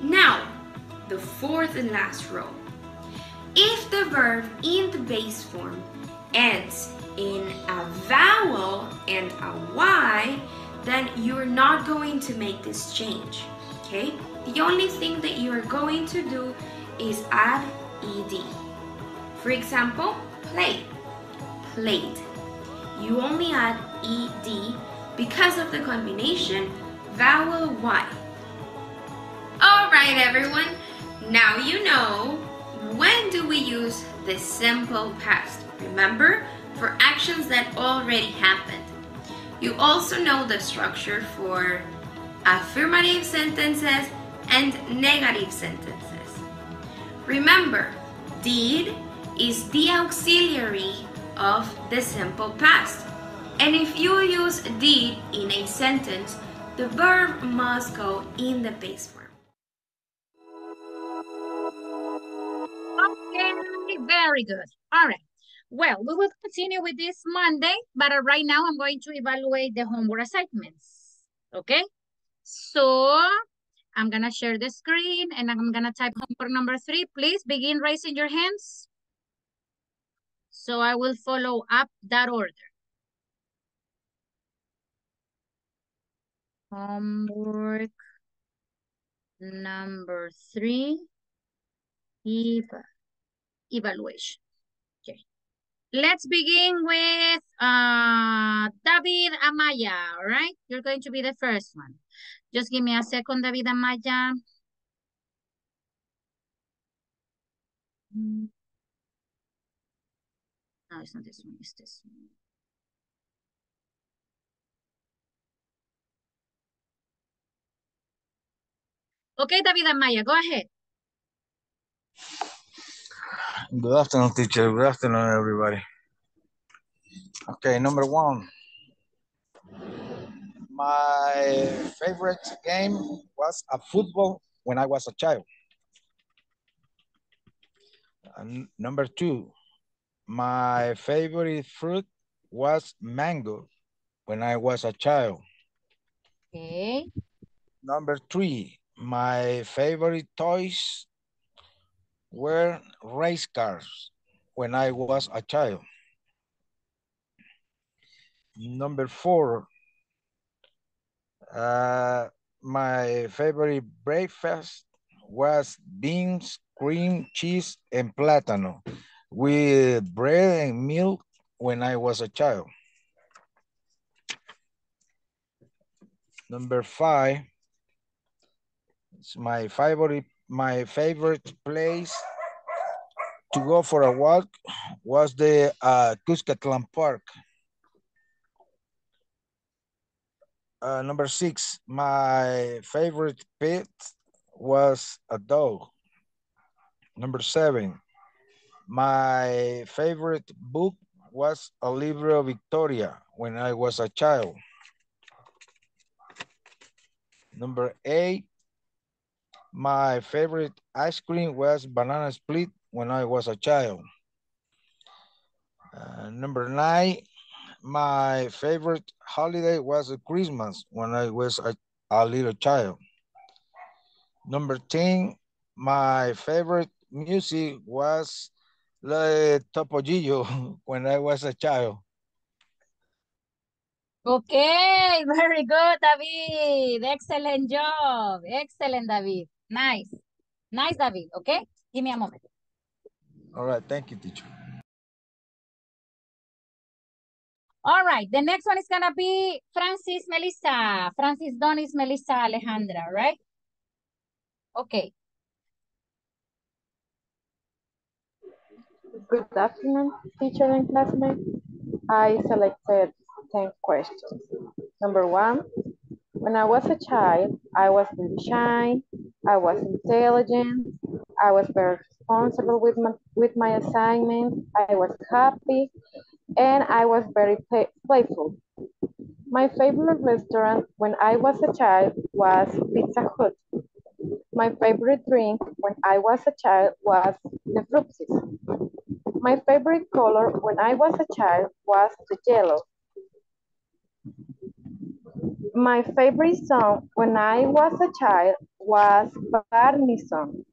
Now, the fourth and last rule. If the verb in the base form ends in a vowel and a Y, then you're not going to make this change, okay? The only thing that you're going to do is add ed. For example, play, played. You only add ed because of the combination vowel Y. All right, everyone. Now you know when do we use the simple past. Remember, for actions that already happened. You also know the structure for affirmative sentences and negative sentences. Remember, did is the auxiliary of the simple past. And if you use did in a sentence, the verb must go in the base form. Okay, very good. All right. Well, we will continue with this Monday, but right now I'm going to evaluate the homework assignments. Okay? So I'm going to share the screen and I'm going to type homework number 3. Please begin raising your hands. So I will follow up that order. Homework number 3, evaluation. Okay. Let's begin with David Amaya, all right? You're going to be the first one. Just give me a second, David Amaya. No, it's not this one, it's this one. Okay, David Amaya, go ahead. Good afternoon, teacher. Good afternoon, everybody. Okay, number 1. My favorite game was a football when I was a child. And number 2, my favorite fruit was mango when I was a child. Okay. Number 3, my favorite toys were race cars. when I was a child. Number 4, my favorite breakfast was beans, cream, cheese, and plátano with bread and milk when I was a child. Number 5, it's my favorite place to go for a walk was the Cuscatlan Park. Number 6, my favorite pet was a dog. Number 7, my favorite book was a Libro Victoria when I was a child. Number 8, my favorite ice cream was banana split when I was a child. Number 9, my favorite holiday was Christmas when I was a little child. Number 10, my favorite music was Topollillo when I was a child. Okay, very good, David. Excellent job. Excellent, David. Nice. Nice, David. Okay, give me a moment. All right, thank you, teacher. All right, the next one is gonna be Francis Melissa. Francis Donis Melissa Alejandra, right? Okay. Good afternoon, teacher and classmates. I selected 10 questions. Number 1, when I was a child, I was really shy, I was intelligent, I was very responsible with my assignments, I was happy, and I was very playful. My favorite restaurant when I was a child was Pizza Hut. My favorite drink when I was a child was the Fruipsis. My favorite color when I was a child was the yellow. My favorite song when I was a child was Barney song.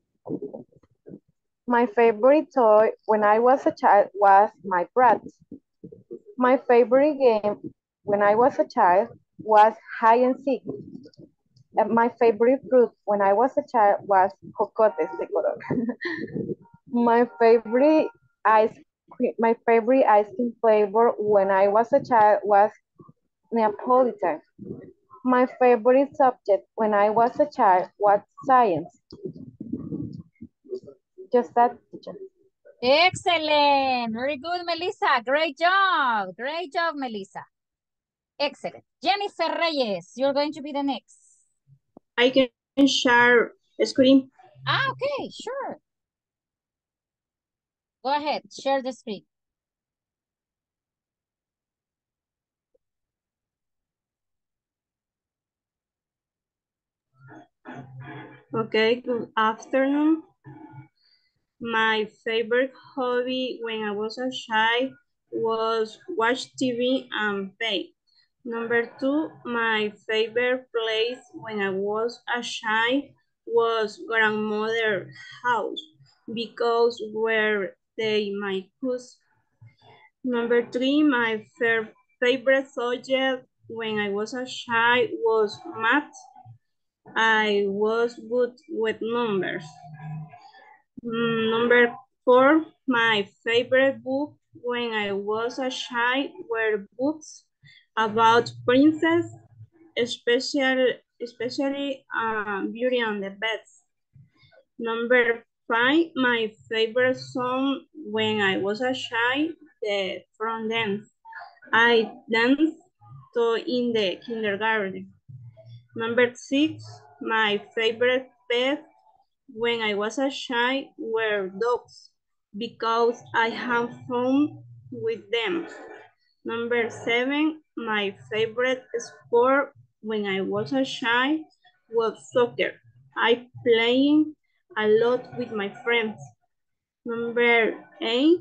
My favorite toy when I was a child was my brat. My favorite game when I was a child was hide and seek. And my favorite fruit when I was a child was jocotes de color. My favorite ice cream flavor when I was a child was Neapolitan. My favorite subject when I was a child was science. Just that, teacher. Excellent. Very good, Melissa. Great job. Great job, Melissa. Excellent. Jennifer Reyes, you're going to be the next. I can share a screen. Okay, sure. Go ahead, share the screen. Okay, good afternoon. My favorite hobby when I was a child was watch TV and bake. Number 2, my favorite place when I was a child was grandmother's house because where they my cousins. Number 3, my favorite subject when I was a child was math. I was good with numbers. Number 4, my favorite book when I was a child were books about princess, especially Beauty and the Beast. Number 5, my favorite song when I was a child, the front dance. I danced in the kindergarten. Number 6, my favorite pet when I was a child were dogs because I have fun with them. Number 7, my favorite sport when I was a child was soccer. I playing a lot with my friends. Number 8,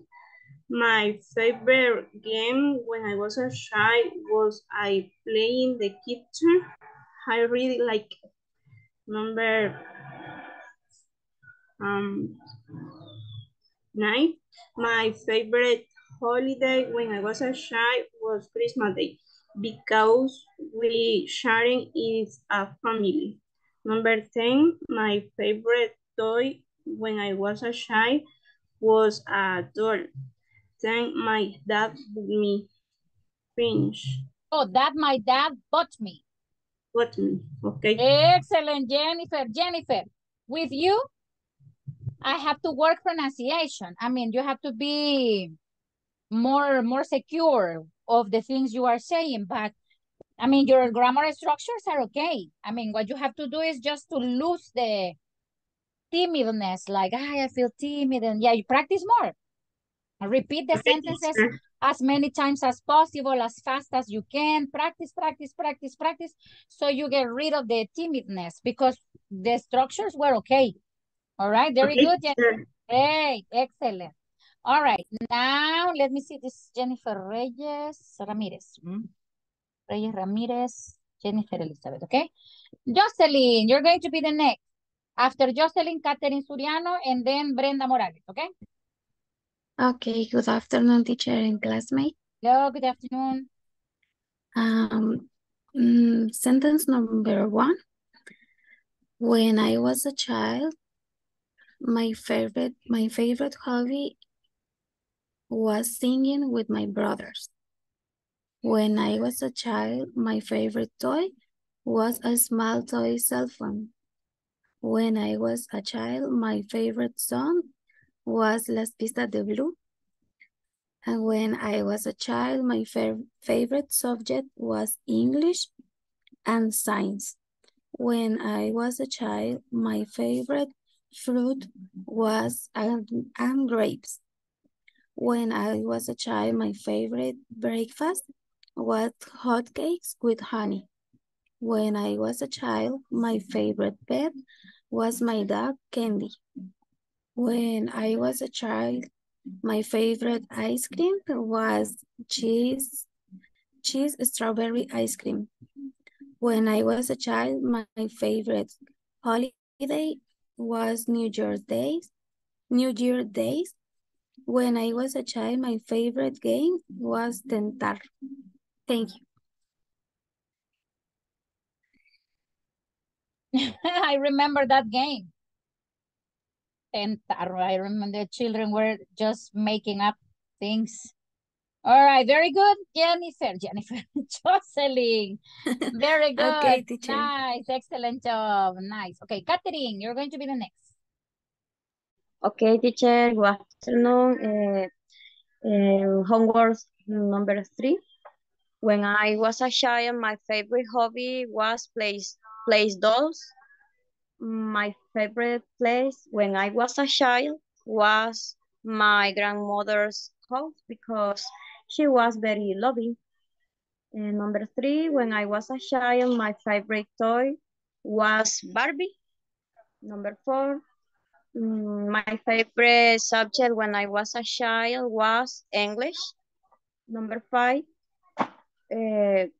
my favorite game when I was a child was I playing the kitchen. I really like it. 9. My favorite holiday when I was a child was Christmas Day because we sharing is a family. Number 10, my favorite toy when I was a child was a doll. Then my dad bought me. Finish. Oh, that my dad bought me. Bought me, okay. Excellent, Jennifer. Jennifer, with you, I have to work pronunciation. I mean, you have to be more secure of the things you are saying, but I mean, your grammar structures are okay. I mean, what you have to do is just to lose the timidness, like, I feel timid, and yeah, you practice more. Repeat the sentences as many times as possible, as fast as you can. Practice, practice, practice, practice, so you get rid of the timidness because the structures were okay. All right, very good, Jennifer. Hey, excellent. All right, now let me see this Jennifer Reyes Ramirez. Reyes Ramirez, Jennifer Elizabeth, okay? Jocelyn, you're going to be the next. After Jocelyn, Catherine Suriano, and then Brenda Morales, okay? Okay, good afternoon, teacher and classmate. Hello, good afternoon. Sentence number 1. When I was a child, my favorite hobby was singing with my brothers. When I was a child, my favorite toy was a small toy cell phone. When I was a child, my favorite song was Las Pistas de Blue. And when I was a child, my favorite subject was English and science. When I was a child, my favorite fruit was grapes. When I was a child, my favorite breakfast was hotcakes with honey. When I was a child, my favorite pet was my dog, Candy. When I was a child, my favorite ice cream was cheese strawberry ice cream. When I was a child, my favorite holiday was New Year's Days. When I was a child, my favorite game was Tentar. Thank you. I remember that game. Tentar, I remember the children were just making up things. All right, very good, Jennifer, Jocelyn, very good. Okay, teacher. Nice, excellent job, nice. Okay, Catherine, you're going to be the next. Okay, teacher, good afternoon. Homework number 3. When I was a child, my favorite hobby was place dolls. My favorite place when I was a child was my grandmother's house because she was very loving. And number 3, when I was a child, my favorite toy was Barbie. Number 4, my favorite subject when I was a child was English. Number 5, when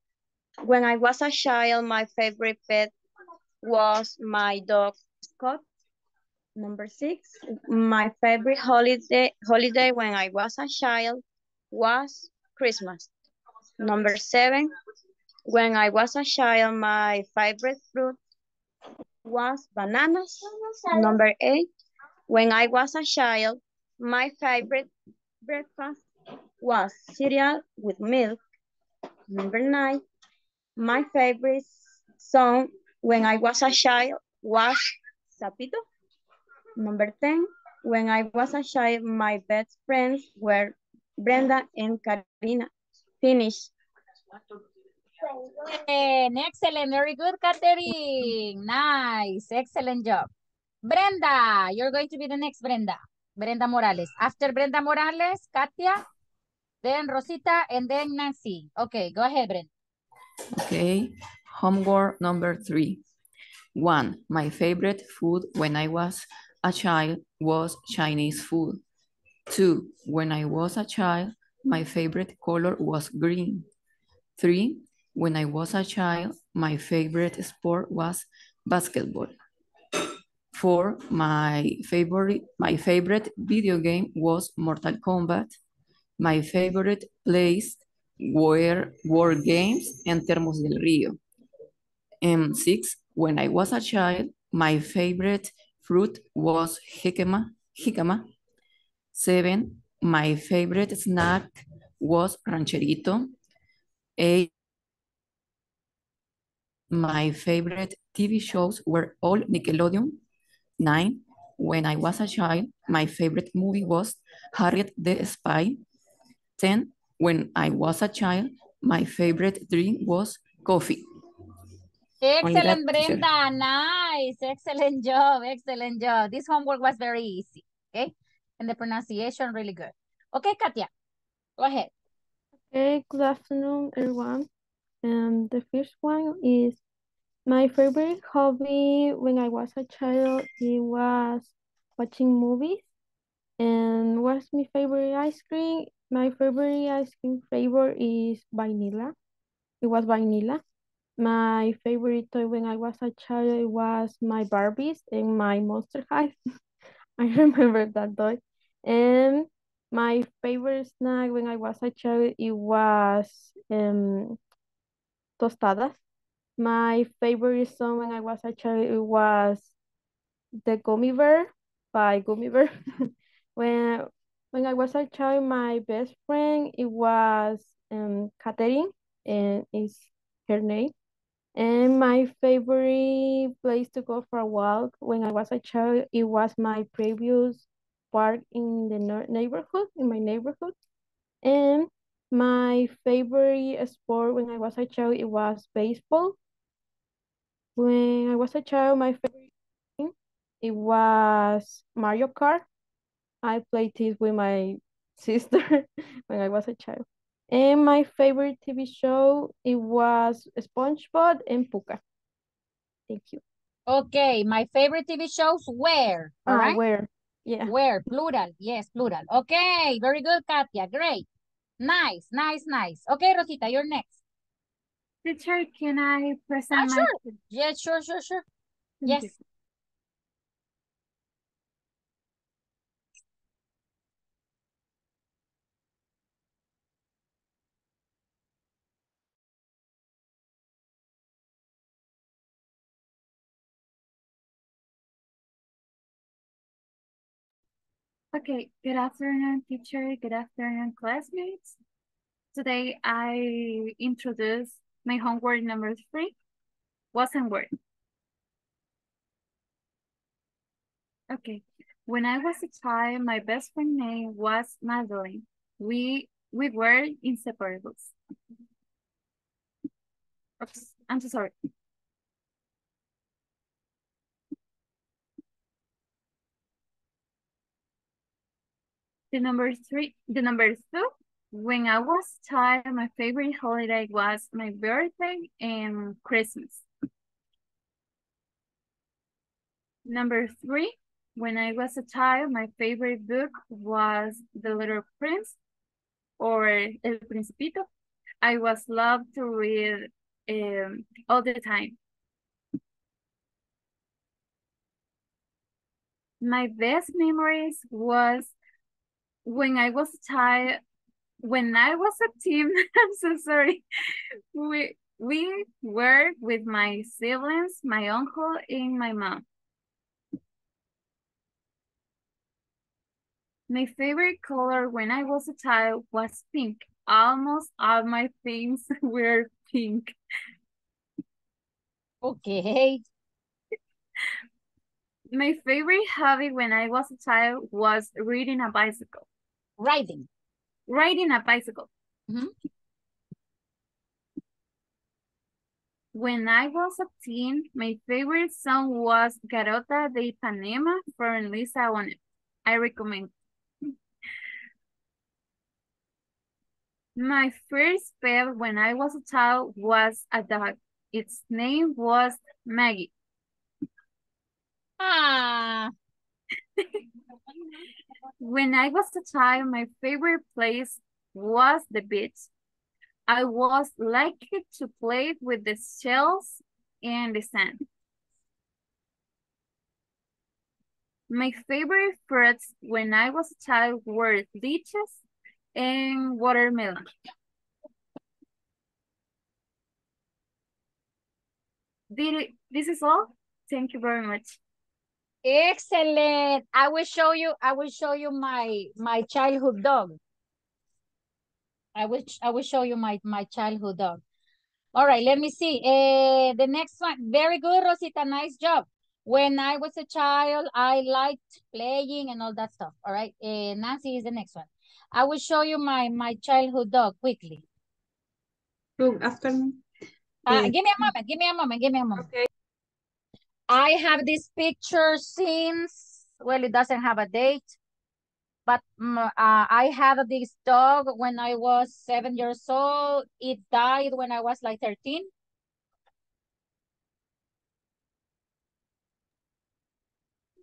I was a child, my favorite pet was my dog, Scott. Number 6, my favorite holiday when I was a child was Christmas. Number 7, when I was a child, my favorite fruit was bananas. Number 8, when I was a child, my favorite breakfast was cereal with milk. Number 9, my favorite song when I was a child was Sapito. Number 10, when I was a child, my best friends were Brenda and Karina. Finish. Excellent, very good, Catherine. Nice, excellent job. Brenda, you're going to be the next Brenda. Brenda Morales. After Brenda Morales, Katia, then Rosita, and then Nancy. Okay, go ahead, Brenda. Okay, homework number 3. 1. My favorite food when I was a child was Chinese food. 2. When I was a child, my favorite color was green. 3. When I was a child, my favorite sport was basketball. 4, my favorite video game was Mortal Kombat. My favorite place were games and Termos del Río. 6, when I was a child, my favorite fruit was jicama. 7, my favorite snack was rancherito. 8, my favorite TV shows were all Nickelodeon. 9, when I was a child, my favorite movie was Harriet the Spy. 10, when I was a child, my favorite drink was coffee. Only that, Excellent, teacher. Brenda. Nice. Excellent job. Excellent job. This homework was very easy. Okay. And the pronunciation really good. Okay, Katia. Go ahead. Okay, good afternoon, everyone. The first one is my favorite hobby when I was a child. It was watching movies. And what's my favorite ice cream? My favorite ice cream flavor is vanilla. It was vanilla. My favorite toy when I was a child was my Barbies and my Monster High. I remember that toy. And my favorite snack when I was a child, it was tostadas. My favorite song when I was a child, it was The Gummy Bear by Gummy Bear. when when I was a child, my best friend, it was Catherine, and is her name. And my favorite place to go for a walk when I was a child, it was my previous park in the neighborhood, in my neighborhood. And my favorite sport when I was a child, it was baseball. When I was a child, my favorite game, it was Mario Kart. I played this with my sister when I was a child. And my favorite TV show, it was SpongeBob and Puka. Thank you. Okay, my favorite TV shows were, all right? Where? Yeah. Where, plural, yes, plural. Okay, very good, Katia, great. Nice, nice, nice. Okay, Rosita, you're next. Teacher, can I present my... Sure. Yes, sure. Yes. You. Okay, good afternoon, teacher. Good afternoon, classmates. Today I introduce my homework number 3, wasn't word. Okay, when I was a child, my best friend name was Madeline. We were inseparables. Oops, I'm so sorry. The number 2, when I was a child, my favorite holiday was my birthday and Christmas. Number 3, when I was a child, my favorite book was The Little Prince or El Principito. I was loved to read all the time. My best memories was when I was a child, when I was a teen, I'm so sorry. We were with my siblings, my uncle, and my mom. My favorite color when I was a child was pink. Almost all my things were pink. Okay. My favorite hobby when I was a child was riding a bicycle. Riding a bicycle. Mm-hmm. When I was a teen, my favorite song was Garota de Ipanema from Lisa Bonet. I recommend. My first pet when I was a child was a dog. Its name was Maggie. Ah. When I was a child, my favorite place was the beach. I was lucky to play with the shells and the sand. My favorite fruits when I was a child were lychees and watermelon. This is all. Thank you very much. Excellent. I will show you my childhood dog. I will show you my childhood dog. All right, let me see. The next one. Very good, Rosita. Nice job. When I was a child, I liked playing and all that stuff. All right. Nancy is the next one. I will show you my childhood dog quickly. Good afternoon. Give me a moment. Okay. I have this picture since, well, it doesn't have a date, but I had this dog when I was 7 years old. It died when I was like 13.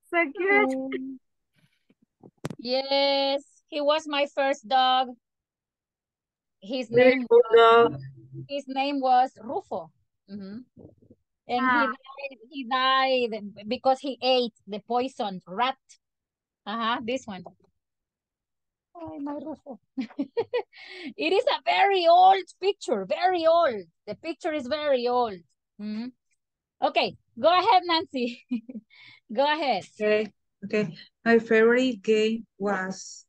So good. Yes, he was my first dog. His Very name good dog. was Rufo. And he died because he ate the poison rat. This one. Oh, my Rufo. It is a very old picture, very old. The picture is very old. Okay, go ahead, Nancy. Go ahead. Okay. My favorite game was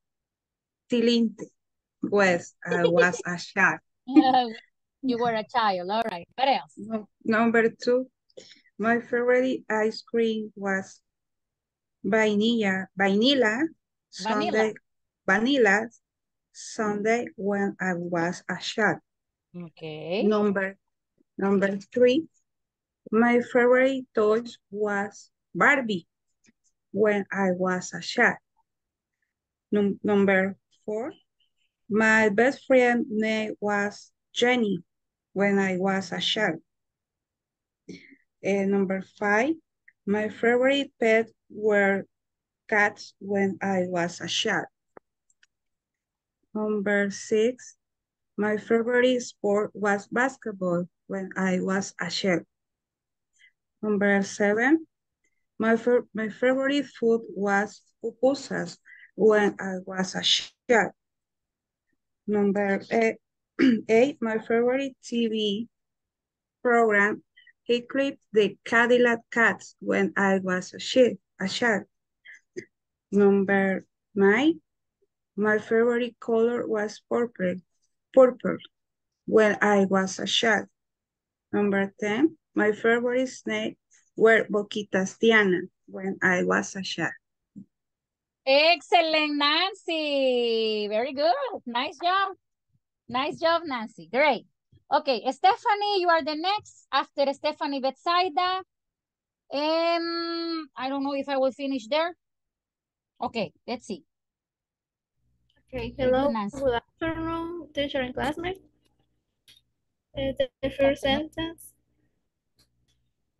Tilinte. Was I was a child. You were a child, all right. What else? Number 2, my favorite ice cream was vanilla sundae when I was a child. Okay. Number 3, my favorite toy was Barbie when I was a child. Number 4, my best friend name was Jenny when I was a child. Number 5, my favorite pet were cats when I was a child. Number 6, my favorite sport was basketball when I was a child. Number 7, my favorite food was pupusas when I was a child. Number 8, my favorite TV program, he clipped the Cadillac Cats when I was a child. Number 9, my favorite color was purple when I was a child. Number 10, my favorite snake were Boquitas Diana when I was a child. Excellent, Nancy. Very good. Nice job. Nice job, Nancy. Great. Okay, Stephanie, you are the next. After Stephanie Betsaida. I don't know if I will finish there. Okay, let's see. Okay, hello, good afternoon, teacher and classmates. The first sentence.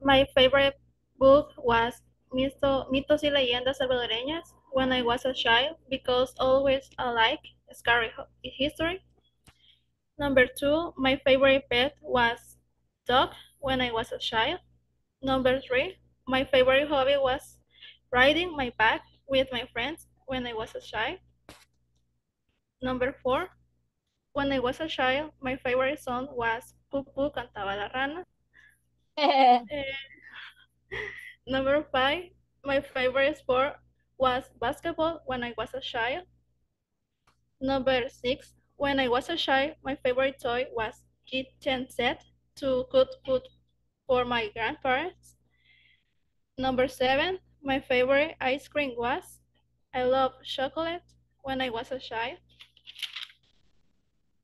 My favorite book was Mitos y Leyendas Salvadoreñas when I was a child because always I like scary history. Number 2, my favorite pet was dog when I was a child. Number 3, my favorite hobby was riding my bike with my friends when I was a child. Number 4, when I was a child, my favorite song was Pupu Cantaba la Rana. Number 5, my favorite sport was basketball when I was a child. Number 6, when I was a child, my favorite toy was kitchen set to cook food for my grandparents. Number 7, my favorite ice cream was I love chocolate when I was a child.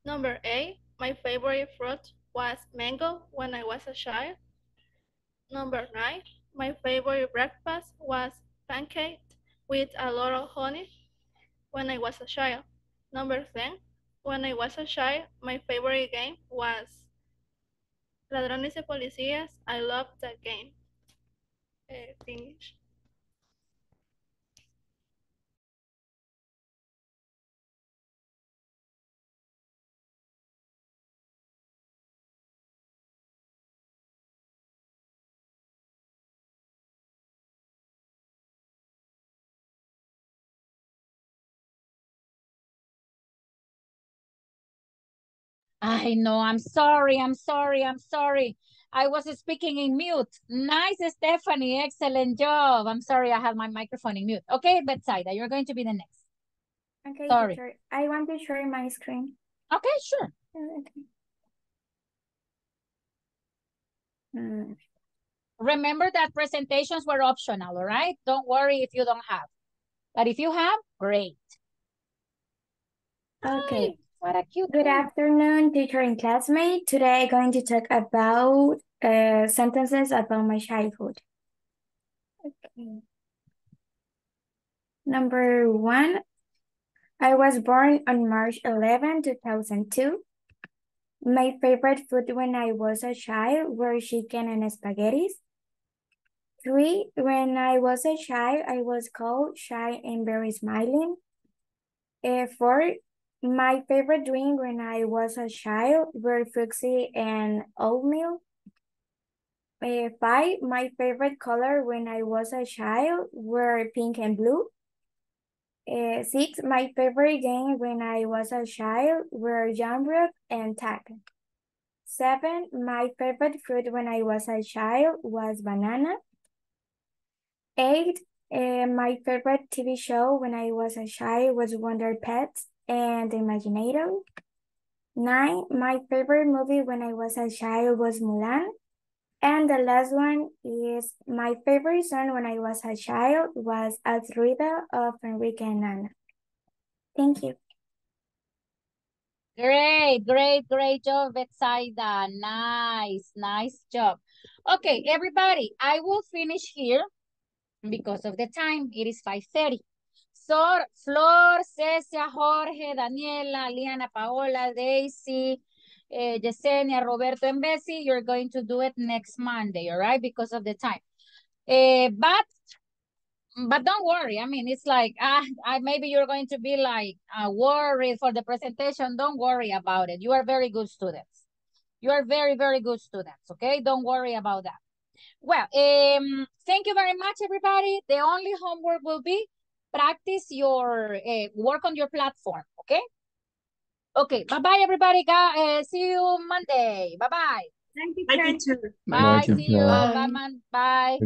Number 8, my favorite fruit was mango when I was a child. Number 9, my favorite breakfast was pancake with a lot of honey when I was a child. Number 10, when I was a child, my favorite game was Ladrones y Policías. I loved that game. Finish. I know, I'm sorry. I was speaking in mute. Nice, Stephanie, excellent job. I'm sorry, I have my microphone in mute. Okay, Betsaida, you're going to be the next. Okay, Sorry. teacher. I want to share my screen. Okay, sure. Okay. Remember that presentations were optional, all right? Don't worry if you don't have. But if you have, great. Okay. Hi, what a cute Good name. afternoon, teacher and classmate. Today I'm going to talk about sentences about my childhood. Okay. Number 1, I was born on March 11, 2002. My favorite food when I was a child were chicken and spaghetti. 3, when I was a child, I was called shy and very smiling. 4, my favorite drink when I was a child were Fruxy and oatmeal. 5, my favorite color when I was a child were pink and blue. 6, my favorite game when I was a child were Jamrock and tag. 7, my favorite fruit when I was a child was banana. 8, my favorite TV show when I was a child was Wonder Pets and Imaginator. 9, my favorite movie when I was a child was Mulan. And the last one is my favorite song when I was a child was Alfreda of Enrique and Nana. Thank you. Great job, Betsaida. Nice job. Okay, everybody, I will finish here because of the time. It is 5:30. So, Flor, Cecia, Jorge, Daniela, Liana, Paola, Daisy, Yesenia, Roberto, and Bessie, you're going to do it next Monday, all right, because of the time. But don't worry. I mean, it's like, maybe you're going to be like worried for the presentation. Don't worry about it. You are very good students. You are very, very good students, okay? Don't worry about that. Well, thank you very much, everybody. The only homework will be practice your work on your platform, okay? Okay, bye-bye, everybody. See you Monday. Bye-bye. Thank you, Bye, teacher. teacher. Bye, Bye, see you. teacher. Bye, man. Bye.